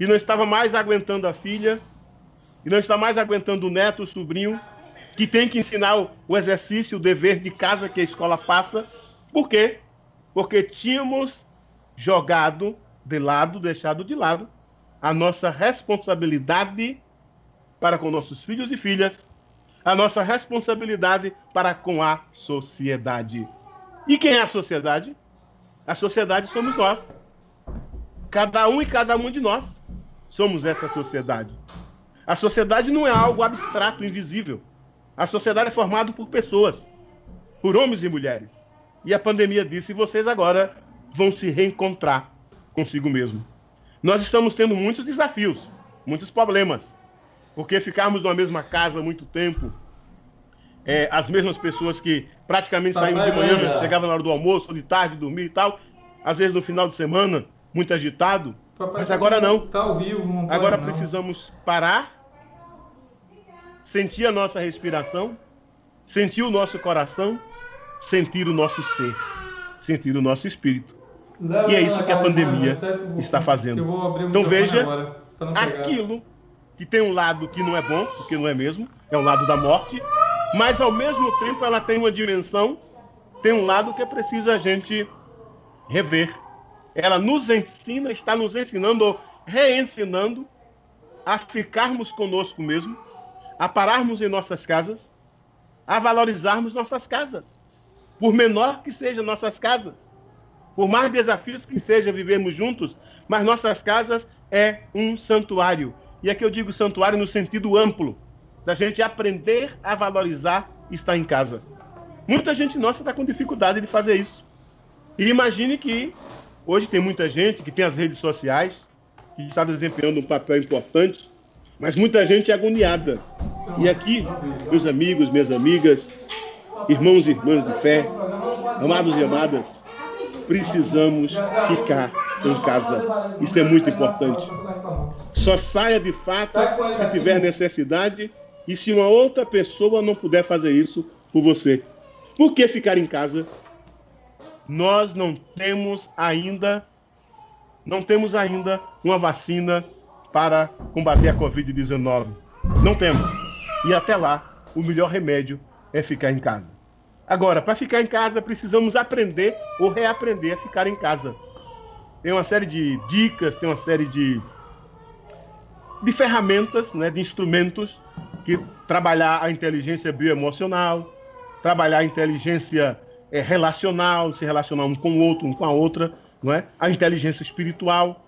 e não estava mais aguentando a filha, e não está mais aguentando o neto, o sobrinho, que tem que ensinar o exercício, o dever de casa que a escola passa. Por quê? Porque tínhamos jogado de lado, deixado de lado, a nossa responsabilidade para com nossos filhos e filhas, a nossa responsabilidade para com a sociedade. E quem é a sociedade? A sociedade somos nós. Cada um e cada uma de nós somos essa sociedade. A sociedade não é algo abstrato, invisível. A sociedade é formada por pessoas, por homens e mulheres. E a pandemia disse: vocês agora vão se reencontrar consigo mesmo. Nós estamos tendo muitos desafios, muitos problemas. Porque ficarmos numa mesma casa há muito tempo, as mesmas pessoas que praticamente saíam de manhã, chegavam na hora do almoço, ou de tarde, dormir e tal, às vezes no final de semana, muito agitado, mas agora não. Tá ao vivo, não pode, agora não. Precisamos parar, sentir a nossa respiração, sentir o nosso coração, sentir o nosso ser, sentir o nosso espírito. E é isso que a pandemia está fazendo. Então veja aquilo que tem um lado que não é bom, porque não é mesmo, é o lado da morte, mas ao mesmo tempo ela tem uma dimensão, tem um lado que é preciso a gente rever. Ela nos ensina, está nos ensinando, ou reensinando, a ficarmos conosco mesmo, a pararmos em nossas casas, a valorizarmos nossas casas. Por menor que sejam nossas casas, por mais desafios que seja vivermos juntos, mas nossas casas é um santuário. E aqui eu digo santuário no sentido amplo, da gente aprender a valorizar estar em casa. Muita gente nossa está com dificuldade de fazer isso. E imagine que hoje tem muita gente que tem as redes sociais, que está desempenhando um papel importante, mas muita gente é agoniada. E aqui, meus amigos, minhas amigas, irmãos e irmãs de fé, amados e amadas, precisamos ficar em casa. Isso é muito importante. Só saia de fato se tiver necessidade e se uma outra pessoa não puder fazer isso por você. Por que ficar em casa? Nós não temos ainda uma vacina para combater a Covid-19. Não temos. E até lá, o melhor remédio é ficar em casa. Agora, para ficar em casa, precisamos aprender ou reaprender a ficar em casa. Tem uma série de dicas, tem uma série de ferramentas, né, de instrumentos, que trabalhar a inteligência bioemocional, trabalhar a inteligência relacional, se relacionar um com o outro, um com a outra, não é? A inteligência espiritual.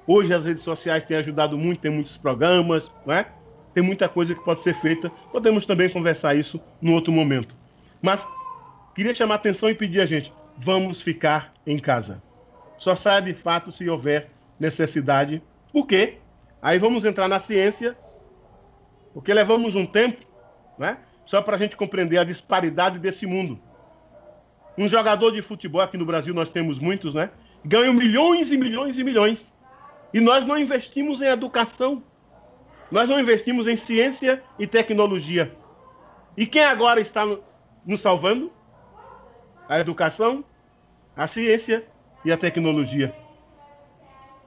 Hoje as redes sociais têm ajudado muito, tem muitos programas, não é? Tem muita coisa que pode ser feita. Podemos também conversar isso num outro momento. Mas queria chamar a atenção e pedir a gente, vamos ficar em casa. Só saia de fato se houver necessidade. Por quê? Aí vamos entrar na ciência, porque levamos um tempo, né, só para a gente compreender a disparidade desse mundo. Um jogador de futebol, aqui no Brasil nós temos muitos, né, ganham milhões e milhões e milhões. E nós não investimos em educação. Nós não investimos em ciência e tecnologia. E quem agora está nos salvando? A educação, a ciência e a tecnologia.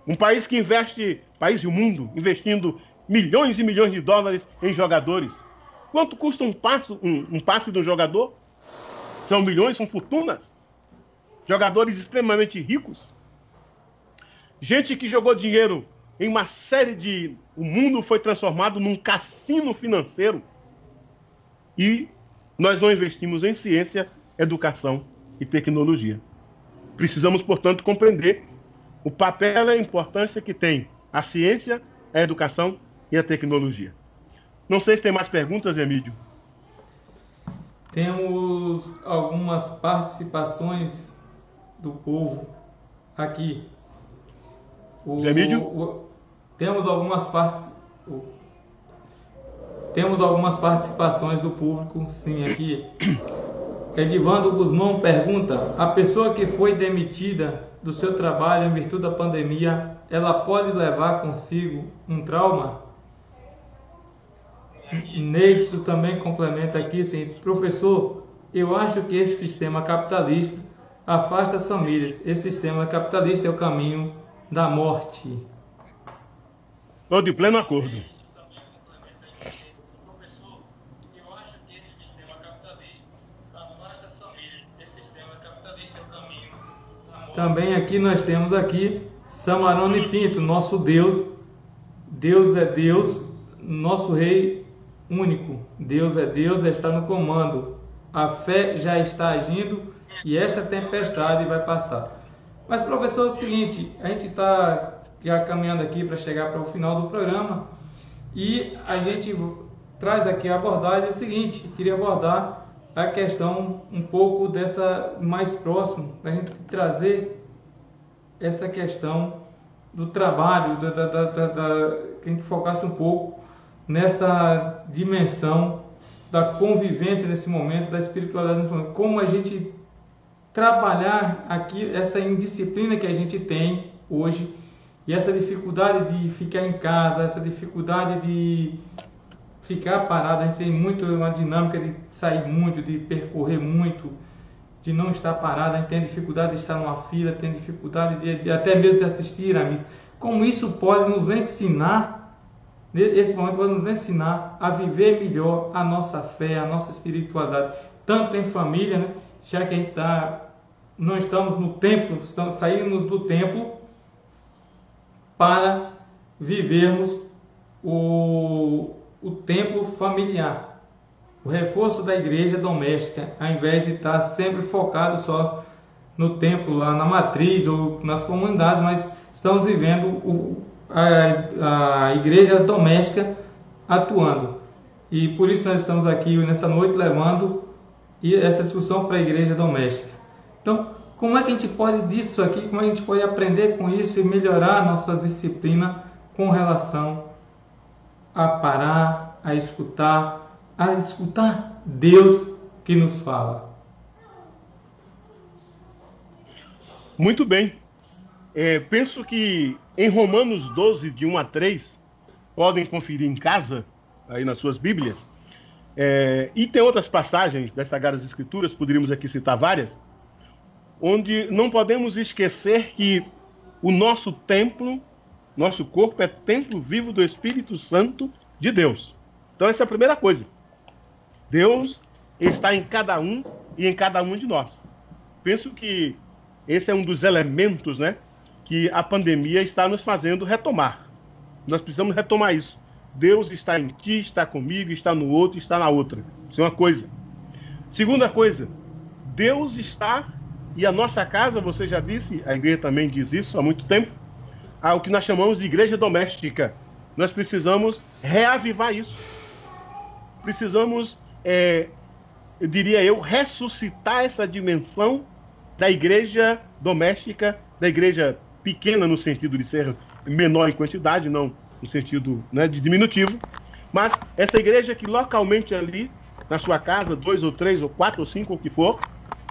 Um país que investe, país e o mundo, investindo milhões e milhões de dólares em jogadores. Quanto custa um passe de um jogador? São milhões, são fortunas. Jogadores extremamente ricos. Gente que jogou dinheiro em uma série de... O mundo foi transformado num cassino financeiro. E nós não investimos em ciência, educação e tecnologia. Precisamos, portanto, compreender o papel e a importância que tem a ciência, a educação e a tecnologia. Não sei se tem mais perguntas, Emílio. Temos algumas participações do povo aqui. Temos algumas participações do público, sim, aqui. Edivando Guzmão pergunta: a pessoa que foi demitida do seu trabalho em virtude da pandemia, ela pode levar consigo um trauma? Neidson também complementa aqui, sim. Professor, eu acho que esse sistema capitalista afasta as famílias. Esse sistema capitalista é o caminho da morte. Estou de pleno acordo. Também aqui nós temos aqui Samarone Pinto, nosso Deus. Deus é Deus, nosso Rei único. Deus é Deus, está no comando. A fé já está agindo e esta tempestade vai passar. Mas, professor, é o seguinte, a gente está já caminhando aqui para chegar para o final do programa e a gente traz aqui a abordagem, o seguinte, queria abordar a questão um pouco dessa mais próximo, para a gente trazer essa questão do trabalho, que a gente focasse um pouco nessa dimensão da convivência nesse momento, da espiritualidade nesse momento, como a gente trabalhar aqui essa indisciplina que a gente tem hoje e essa dificuldade de ficar em casa, essa dificuldade de ficar parado. A gente tem muito uma dinâmica de sair muito, de percorrer muito, de não estar parado. A gente tem dificuldade de estar numa fila, tem dificuldade de até mesmo de assistir a missa. Como isso pode nos ensinar Esse momento vai nos ensinar a viver melhor a nossa fé, a nossa espiritualidade, tanto em família, né? Já que a gente não estamos no templo, saímos do templo para vivermos o templo familiar, o reforço da igreja doméstica, ao invés de estar sempre focado só no templo, lá na matriz ou nas comunidades, mas estamos vivendo a igreja doméstica atuando. E por isso nós estamos aqui nessa noite levando essa discussão para a igreja doméstica. Então, como é que a gente pode disso aqui, como é que a gente pode aprender com isso e melhorar a nossa disciplina com relação a parar, a escutar Deus que nos fala? Muito bem. Penso que em Romanos 12, de 1 a 3, podem conferir em casa, aí nas suas Bíblias, e tem outras passagens das Sagradas Escrituras, poderíamos aqui citar várias, onde não podemos esquecer que o nosso templo, nosso corpo é templo vivo do Espírito Santo de Deus. Então essa é a primeira coisa. Deus está em cada um e em cada um de nós. Penso que esse é um dos elementos, né, que a pandemia está nos fazendo retomar. Nós precisamos retomar isso. Deus está em ti, está comigo, está no outro, está na outra. Isso é uma coisa. Segunda coisa, Deus está, e a nossa casa, você já disse, a igreja também diz isso há muito tempo, o que nós chamamos de igreja doméstica. Nós precisamos reavivar isso. Precisamos, eu diria ressuscitar essa dimensão da igreja doméstica, da igreja pequena no sentido de ser menor em quantidade, não no sentido, né, de diminutivo, mas essa igreja que localmente ali, na sua casa, 2 ou 3 ou 4 ou 5, ou o que for,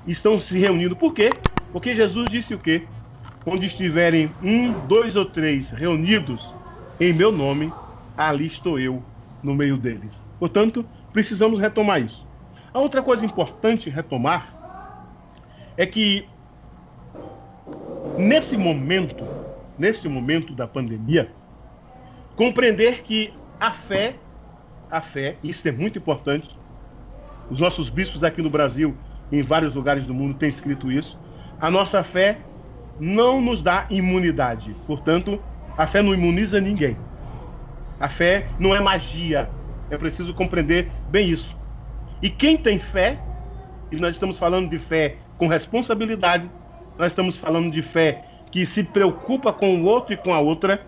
estão se reunindo. Por quê? Porque Jesus disse o quê? Onde estiverem 1, 2 ou 3 reunidos em meu nome, ali estou eu no meio deles. Portanto, precisamos retomar isso. A outra coisa importante retomar é que nesse momento da pandemia, compreender que a fé, isso é muito importante. Os nossos bispos aqui no Brasil, em vários lugares do mundo, têm escrito isso. A nossa fé não nos dá imunidade. Portanto, a fé não imuniza ninguém. A fé não é magia. É preciso compreender bem isso. E quem tem fé, e nós estamos falando de fé com responsabilidade, nós estamos falando de fé que se preocupa com o outro e com a outra,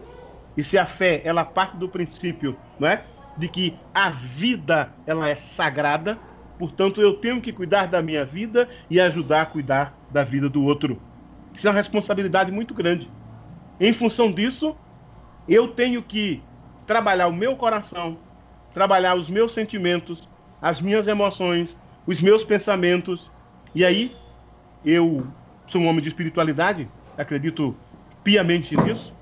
e se a fé, ela parte do princípio, não é, de que a vida, ela é sagrada, portanto eu tenho que cuidar da minha vida e ajudar a cuidar da vida do outro. Isso é uma responsabilidade muito grande. Em função disso, eu tenho que trabalhar o meu coração, trabalhar os meus sentimentos, as minhas emoções, os meus pensamentos. E aí, eu sou um homem de espiritualidade, acredito piamente nisso.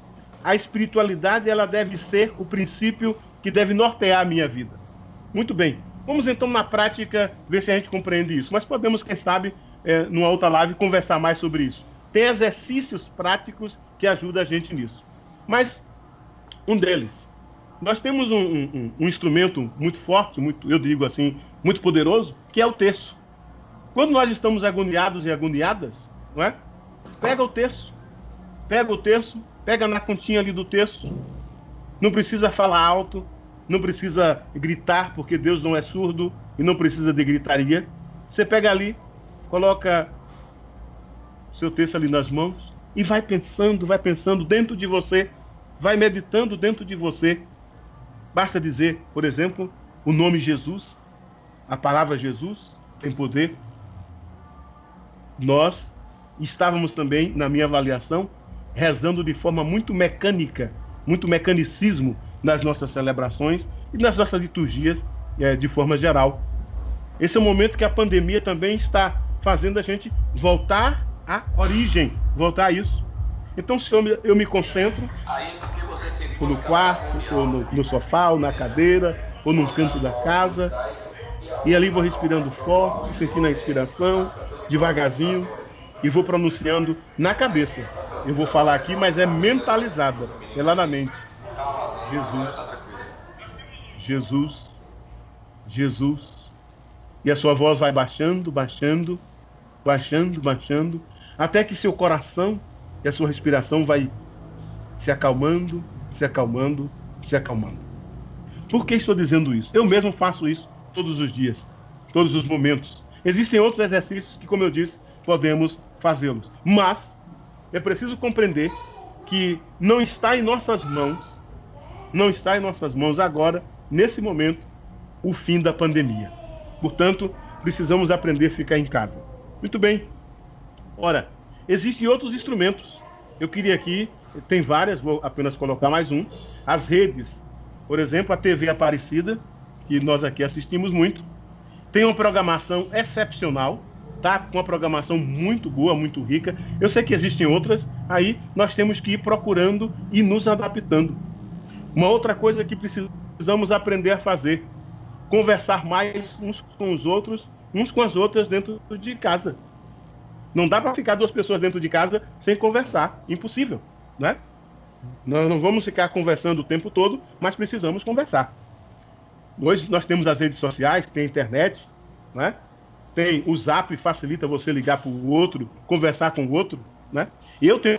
A espiritualidade, ela deve ser o princípio que deve nortear a minha vida. Muito bem. Vamos então, na prática, ver se a gente compreende isso. Mas podemos, quem sabe, numa outra live, conversar mais sobre isso. Tem exercícios práticos que ajudam a gente nisso. Mas, um deles, nós temos um instrumento muito forte, eu digo assim, muito poderoso, que é o terço. Quando nós estamos agoniados e agoniadas, não é? Pega o terço, pega na continha ali do terço. Não precisa falar alto, não precisa gritar, porque Deus não é surdo e não precisa de gritaria. Você pega ali, coloca seu texto ali nas mãos e vai pensando dentro de você, vai meditando dentro de você. Basta dizer, por exemplo, o nome Jesus, a palavra Jesus tem poder. Nós estávamos também, na minha avaliação, rezando de forma muito mecânica, muito mecanicismo nas nossas celebrações e nas nossas liturgias de forma geral. Esse é o momento que a pandemia também está fazendo a gente voltar à origem, voltar a isso. Então, se eu me concentro, ou no quarto, ou no sofá, ou na cadeira, ou num canto da casa, e ali vou respirando forte, sentindo a inspiração, devagarzinho, e vou pronunciando na cabeça. Eu vou falar aqui, mas é mentalizada, é lá na mente. Jesus, Jesus, Jesus. E a sua voz vai baixando, baixando, baixando, baixando, até que seu coração e a sua respiração vai se acalmando, se acalmando, se acalmando. Por que estou dizendo isso? Eu mesmo faço isso todos os dias, todos os momentos. Existem outros exercícios que, como eu disse, podemos fazê-los. Mas é preciso compreender que não está em nossas mãos agora, nesse momento, o fim da pandemia. Portanto, precisamos aprender a ficar em casa. Muito bem. Ora, existem outros instrumentos. Eu queria aqui, tem várias, vou apenas colocar mais um. As redes, por exemplo, a TV Aparecida, que nós aqui assistimos muito, tem uma programação excepcional, tá? Com uma programação muito boa, muito rica. Eu sei que existem outras, aí nós temos que ir procurando e nos adaptando. Uma outra coisa que precisamos aprender a fazer: conversar mais uns com os outros, uns com as outras dentro de casa. Não dá para ficar duas pessoas dentro de casa sem conversar. Impossível, né? Nós não vamos ficar conversando o tempo todo, mas precisamos conversar. Hoje nós temos as redes sociais, tem a internet, né? Tem o Zap, facilita você ligar para o outro, conversar com o outro, né? E eu tenho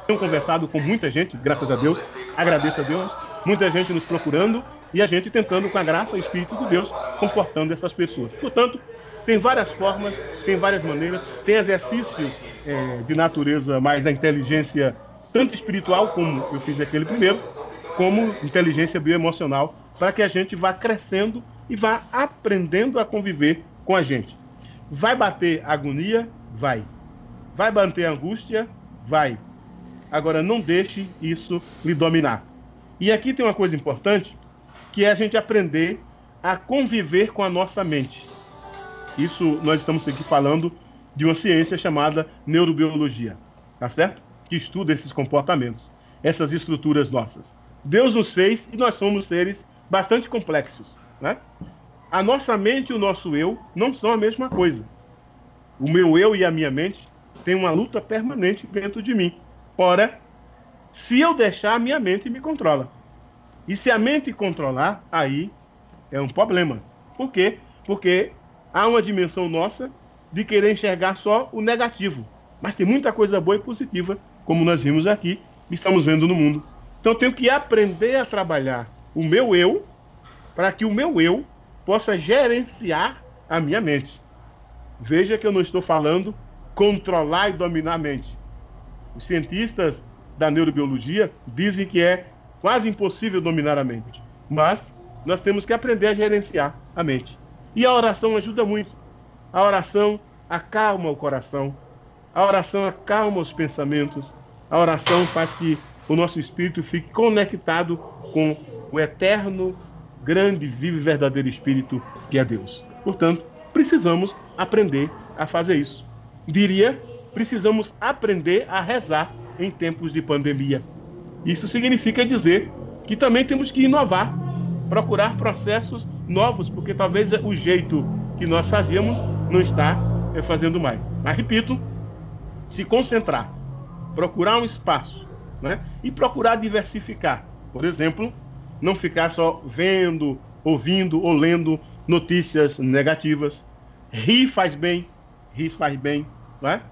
conversado com muita gente, graças a Deus, agradeço a Deus, muita gente nos procurando e a gente tentando, com a graça e o Espírito de Deus, confortando essas pessoas. Portanto, tem várias formas, tem várias maneiras, tem exercícios de natureza mais da inteligência, tanto espiritual, como eu fiz aquele primeiro, como inteligência bioemocional, para que a gente vá crescendo e vá aprendendo a conviver com a gente. Vai bater agonia? Vai. Vai bater angústia? Vai. Agora, não deixe isso lhe dominar. E aqui tem uma coisa importante, que é a gente aprender a conviver com a nossa mente. Isso nós estamos aqui falando de uma ciência chamada neurobiologia, tá certo? Que estuda esses comportamentos, essas estruturas nossas. Deus nos fez e nós somos seres bastante complexos, né? A nossa mente e o nosso eu não são a mesma coisa. O meu eu e a minha mente têm uma luta permanente dentro de mim. Ora, se eu deixar, a minha mente me controla. E se a mente controlar, aí é um problema. Por quê? Porque há uma dimensão nossa de querer enxergar só o negativo. Mas tem muita coisa boa e positiva, como nós vimos aqui, e estamos vendo no mundo. Então eu tenho que aprender a trabalhar o meu eu, para que o meu eu possa gerenciar a minha mente. Veja que eu não estou falando controlar e dominar a mente. Os cientistas da neurobiologia dizem que é quase impossível dominar a mente. Mas nós temos que aprender a gerenciar a mente. E a oração ajuda muito. A oração acalma o coração. A oração acalma os pensamentos. A oração faz que o nosso espírito fique conectado com o eterno, grande, vivo e verdadeiro Espírito que é Deus. Portanto, precisamos aprender a fazer isso. Diria, precisamos aprender a rezar em tempos de pandemia. Isso significa dizer que também temos que inovar, procurar processos novos, porque talvez o jeito que nós fazíamos não está fazendo mais. Mas, repito, se concentrar, procurar um espaço, né? E procurar diversificar. Por exemplo, não ficar só vendo, ouvindo ou lendo notícias negativas. Rir faz bem, né?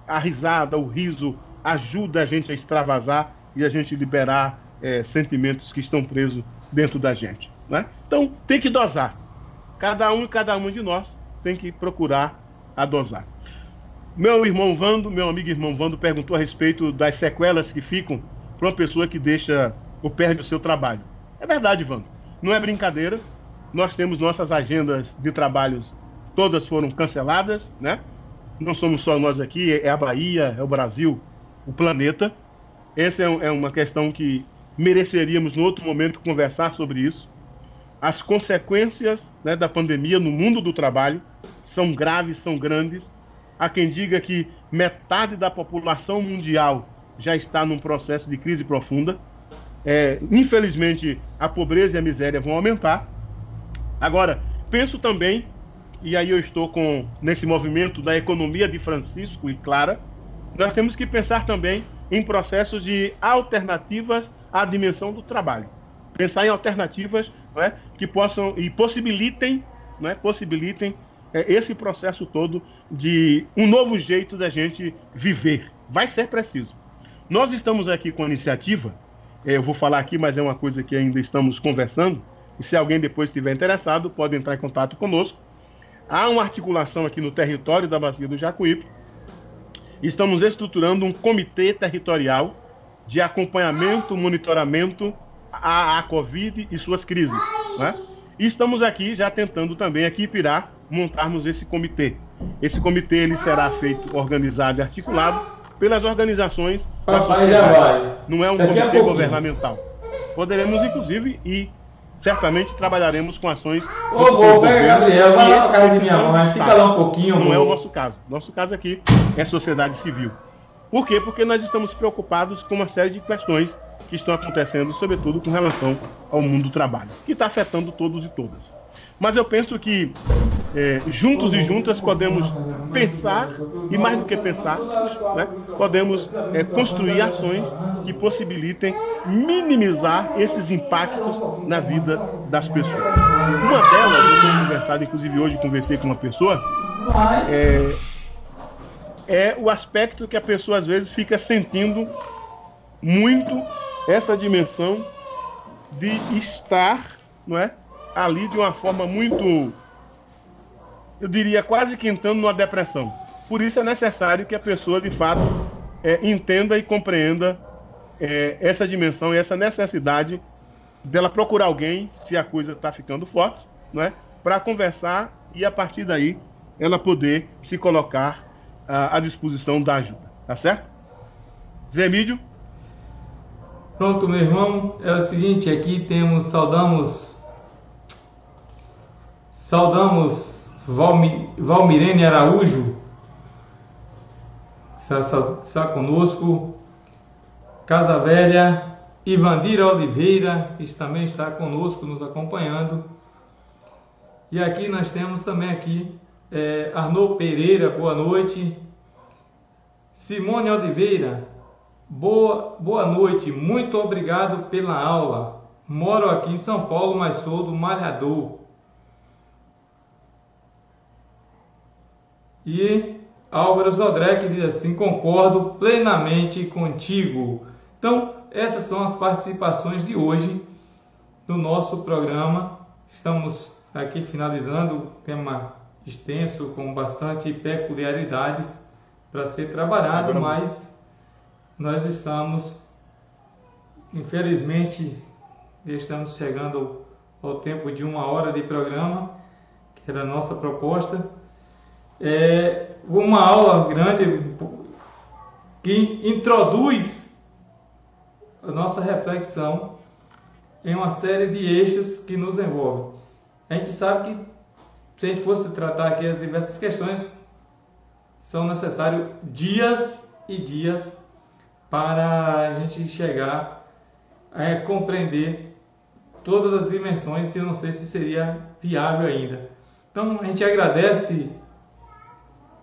A risada, o riso ajuda a gente a extravasar e a gente liberar sentimentos que estão presos dentro da gente, né? Então, tem que dosar. Cada um e cada uma de nós tem que procurar a dosar. Meu irmão Vando, meu amigo irmão Vando, perguntou a respeito das sequelas que ficam para uma pessoa que deixa ou perde o seu trabalho. É verdade, Vando. Não é brincadeira. Nós temos nossas agendas de trabalhos, todas foram canceladas, né? Não somos só nós aqui, é a Bahia, é o Brasil, o planeta. Essa é uma questão que mereceríamos, no outro momento, conversar sobre isso. As consequências, né, da pandemia no mundo do trabalho são graves, são grandes. Há quem diga que metade da população mundial já está num processo de crise profunda. Infelizmente, a pobreza e a miséria vão aumentar. Agora, penso também, e aí eu estou nesse movimento da economia de Francisco e Clara, nós temos que pensar também em processos de alternativas à dimensão do trabalho. pensar em alternativas, não é, que possam e possibilitem, não é, possibilitem esse processo todo de um novo jeito da gente viver. Vai ser preciso. Nós estamos aqui com a iniciativa, eu vou falar aqui, mas é uma coisa que ainda estamos conversando, e se alguém depois estiver interessado, pode entrar em contato conosco. Há uma articulação aqui no território da Bacia do Jacuípe. Estamos estruturando um comitê territorial de acompanhamento, monitoramento à Covid e suas crises, né? E estamos aqui já tentando também, aqui em Pirá, montarmos esse comitê. Esse comitê ele será feito, organizado e articulado pelas organizações da sociedade. Não é um comitê governamental. Poderemos, inclusive, e certamente trabalharemos com ações... Pega, Gabriel, vai lá pra casa de minha mãe, fica lá um pouquinho. Não é o nosso caso. Nosso caso aqui é sociedade civil. Por quê? Porque nós estamos preocupados com uma série de questões que estão acontecendo, sobretudo com relação ao mundo do trabalho, que está afetando todos e todas. Mas eu penso que juntos e juntas podemos pensar, e mais do que pensar, né, podemos construir ações que possibilitem minimizar esses impactos na vida das pessoas. Uma delas, eu tenho conversado, inclusive hoje conversei com uma pessoa, é o aspecto que a pessoa às vezes fica sentindo muito essa dimensão de estar, não é, ali de uma forma muito, eu diria, quase que entrando numa depressão. Por isso é necessário que a pessoa, de fato, entenda e compreenda essa dimensão e essa necessidade dela procurar alguém, se a coisa está ficando forte, não é, para conversar e, a partir daí, ela poder se colocar à disposição da ajuda. Tá certo? Zé Emílio? Pronto, meu irmão, é o seguinte, aqui temos, saudamos Valmirene Araújo, está conosco, Casa Velha, Ivandira Oliveira, que também está conosco, nos acompanhando, e aqui nós temos também aqui, Arnaud Pereira, boa noite, Simone Oliveira, boa noite, muito obrigado pela aula. Moro aqui em São Paulo, mas sou do Malhador. E Álvaro Sodré, que diz assim: concordo plenamente contigo. Então, essas são as participações de hoje do nosso programa. Estamos aqui finalizando, tema extenso, com bastante peculiaridades para ser trabalhado, mas nós estamos, infelizmente, estamos chegando ao tempo de 1 hora de programa, que era a nossa proposta. Uma aula grande que introduz a nossa reflexão em uma série de eixos que nos envolvem. A gente sabe que, se a gente fosse tratar aqui as diversas questões, são necessários dias e dias para a gente chegar a compreender todas as dimensões, e eu não sei se seria viável ainda. Então, a gente agradece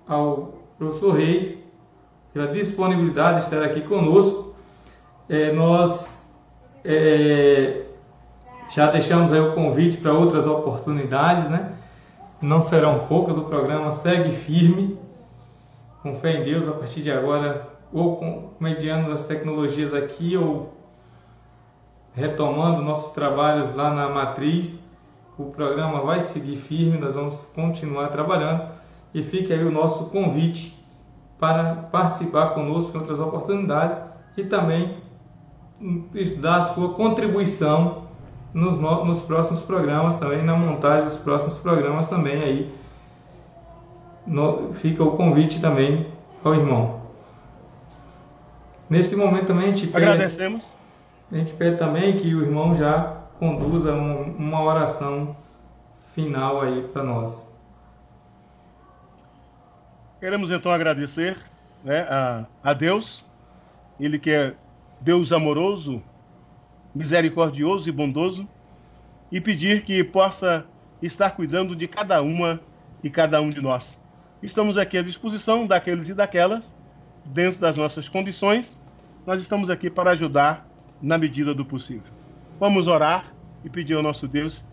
ao professor Reis pela disponibilidade de estar aqui conosco. Nós já deixamos aí o convite para outras oportunidades, né? Não serão poucas, o programa segue firme, com fé em Deus, a partir de agora, ou mediando as tecnologias aqui, ou retomando nossos trabalhos lá na matriz. O programa vai seguir firme, nós vamos continuar trabalhando, e fica aí o nosso convite para participar conosco em outras oportunidades e também dar a sua contribuição nos próximos programas também, na montagem dos próximos programas também. Aí fica o convite também ao irmão. Nesse momento também a gente pede também que o irmão já conduza uma oração final aí para nós. Queremos então agradecer, né, a Deus, Ele que é Deus amoroso, misericordioso e bondoso, e pedir que possa estar cuidando de cada uma e cada um de nós. Estamos aqui à disposição daqueles e daquelas, dentro das nossas condições. Nós estamos aqui para ajudar na medida do possível. vamos orar e pedir ao nosso Deus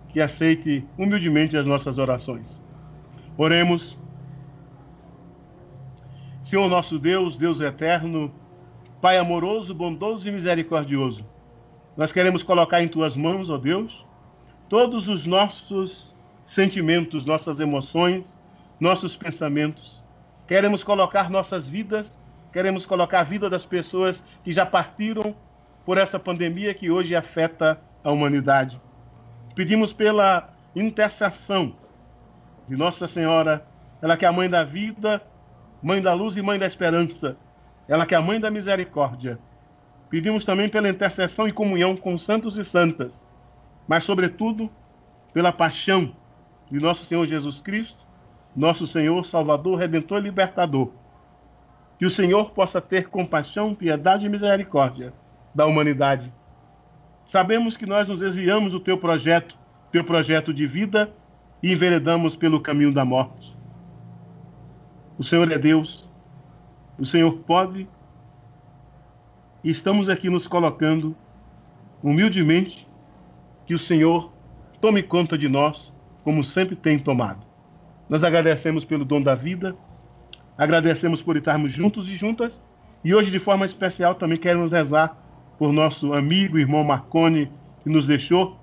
que aceite humildemente as nossas orações. Oremos. Senhor nosso Deus, Deus eterno, Pai amoroso, bondoso e misericordioso, nós queremos colocar em Tuas mãos, ó Deus, todos os nossos sentimentos, nossas emoções, nossos pensamentos. Queremos colocar nossas vidas, queremos colocar a vida das pessoas que já partiram por essa pandemia que hoje afeta a humanidade. Pedimos pela intercessão de Nossa Senhora, ela que é a mãe da vida, mãe da luz e mãe da esperança, ela que é a mãe da misericórdia. Pedimos também pela intercessão e comunhão com santos e santas, mas sobretudo pela paixão de nosso Senhor Jesus Cristo, nosso Senhor, Salvador, Redentor e Libertador. Que o Senhor possa ter compaixão, piedade e misericórdia da humanidade. Sabemos que nós nos desviamos do Teu projeto de vida e enveredamos pelo caminho da morte. O Senhor é Deus, o Senhor pode, e estamos aqui nos colocando humildemente que o Senhor tome conta de nós, como sempre tem tomado. Nós agradecemos pelo dom da vida, agradecemos por estarmos juntos e juntas, e hoje de forma especial também queremos rezar por nosso amigo, irmão Marconi, que nos deixou,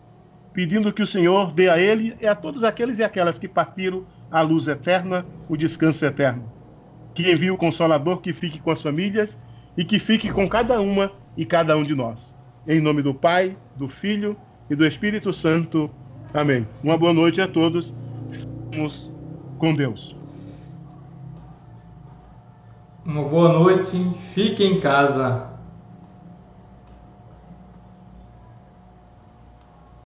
pedindo que o Senhor dê a ele e a todos aqueles e aquelas que partiram a luz eterna, o descanso eterno. Que envie o Consolador, que fique com as famílias e que fique com cada uma e cada um de nós. Em nome do Pai, do Filho e do Espírito Santo. Amém. Uma boa noite a todos. Vamos com Deus. Uma boa noite. Fique em casa.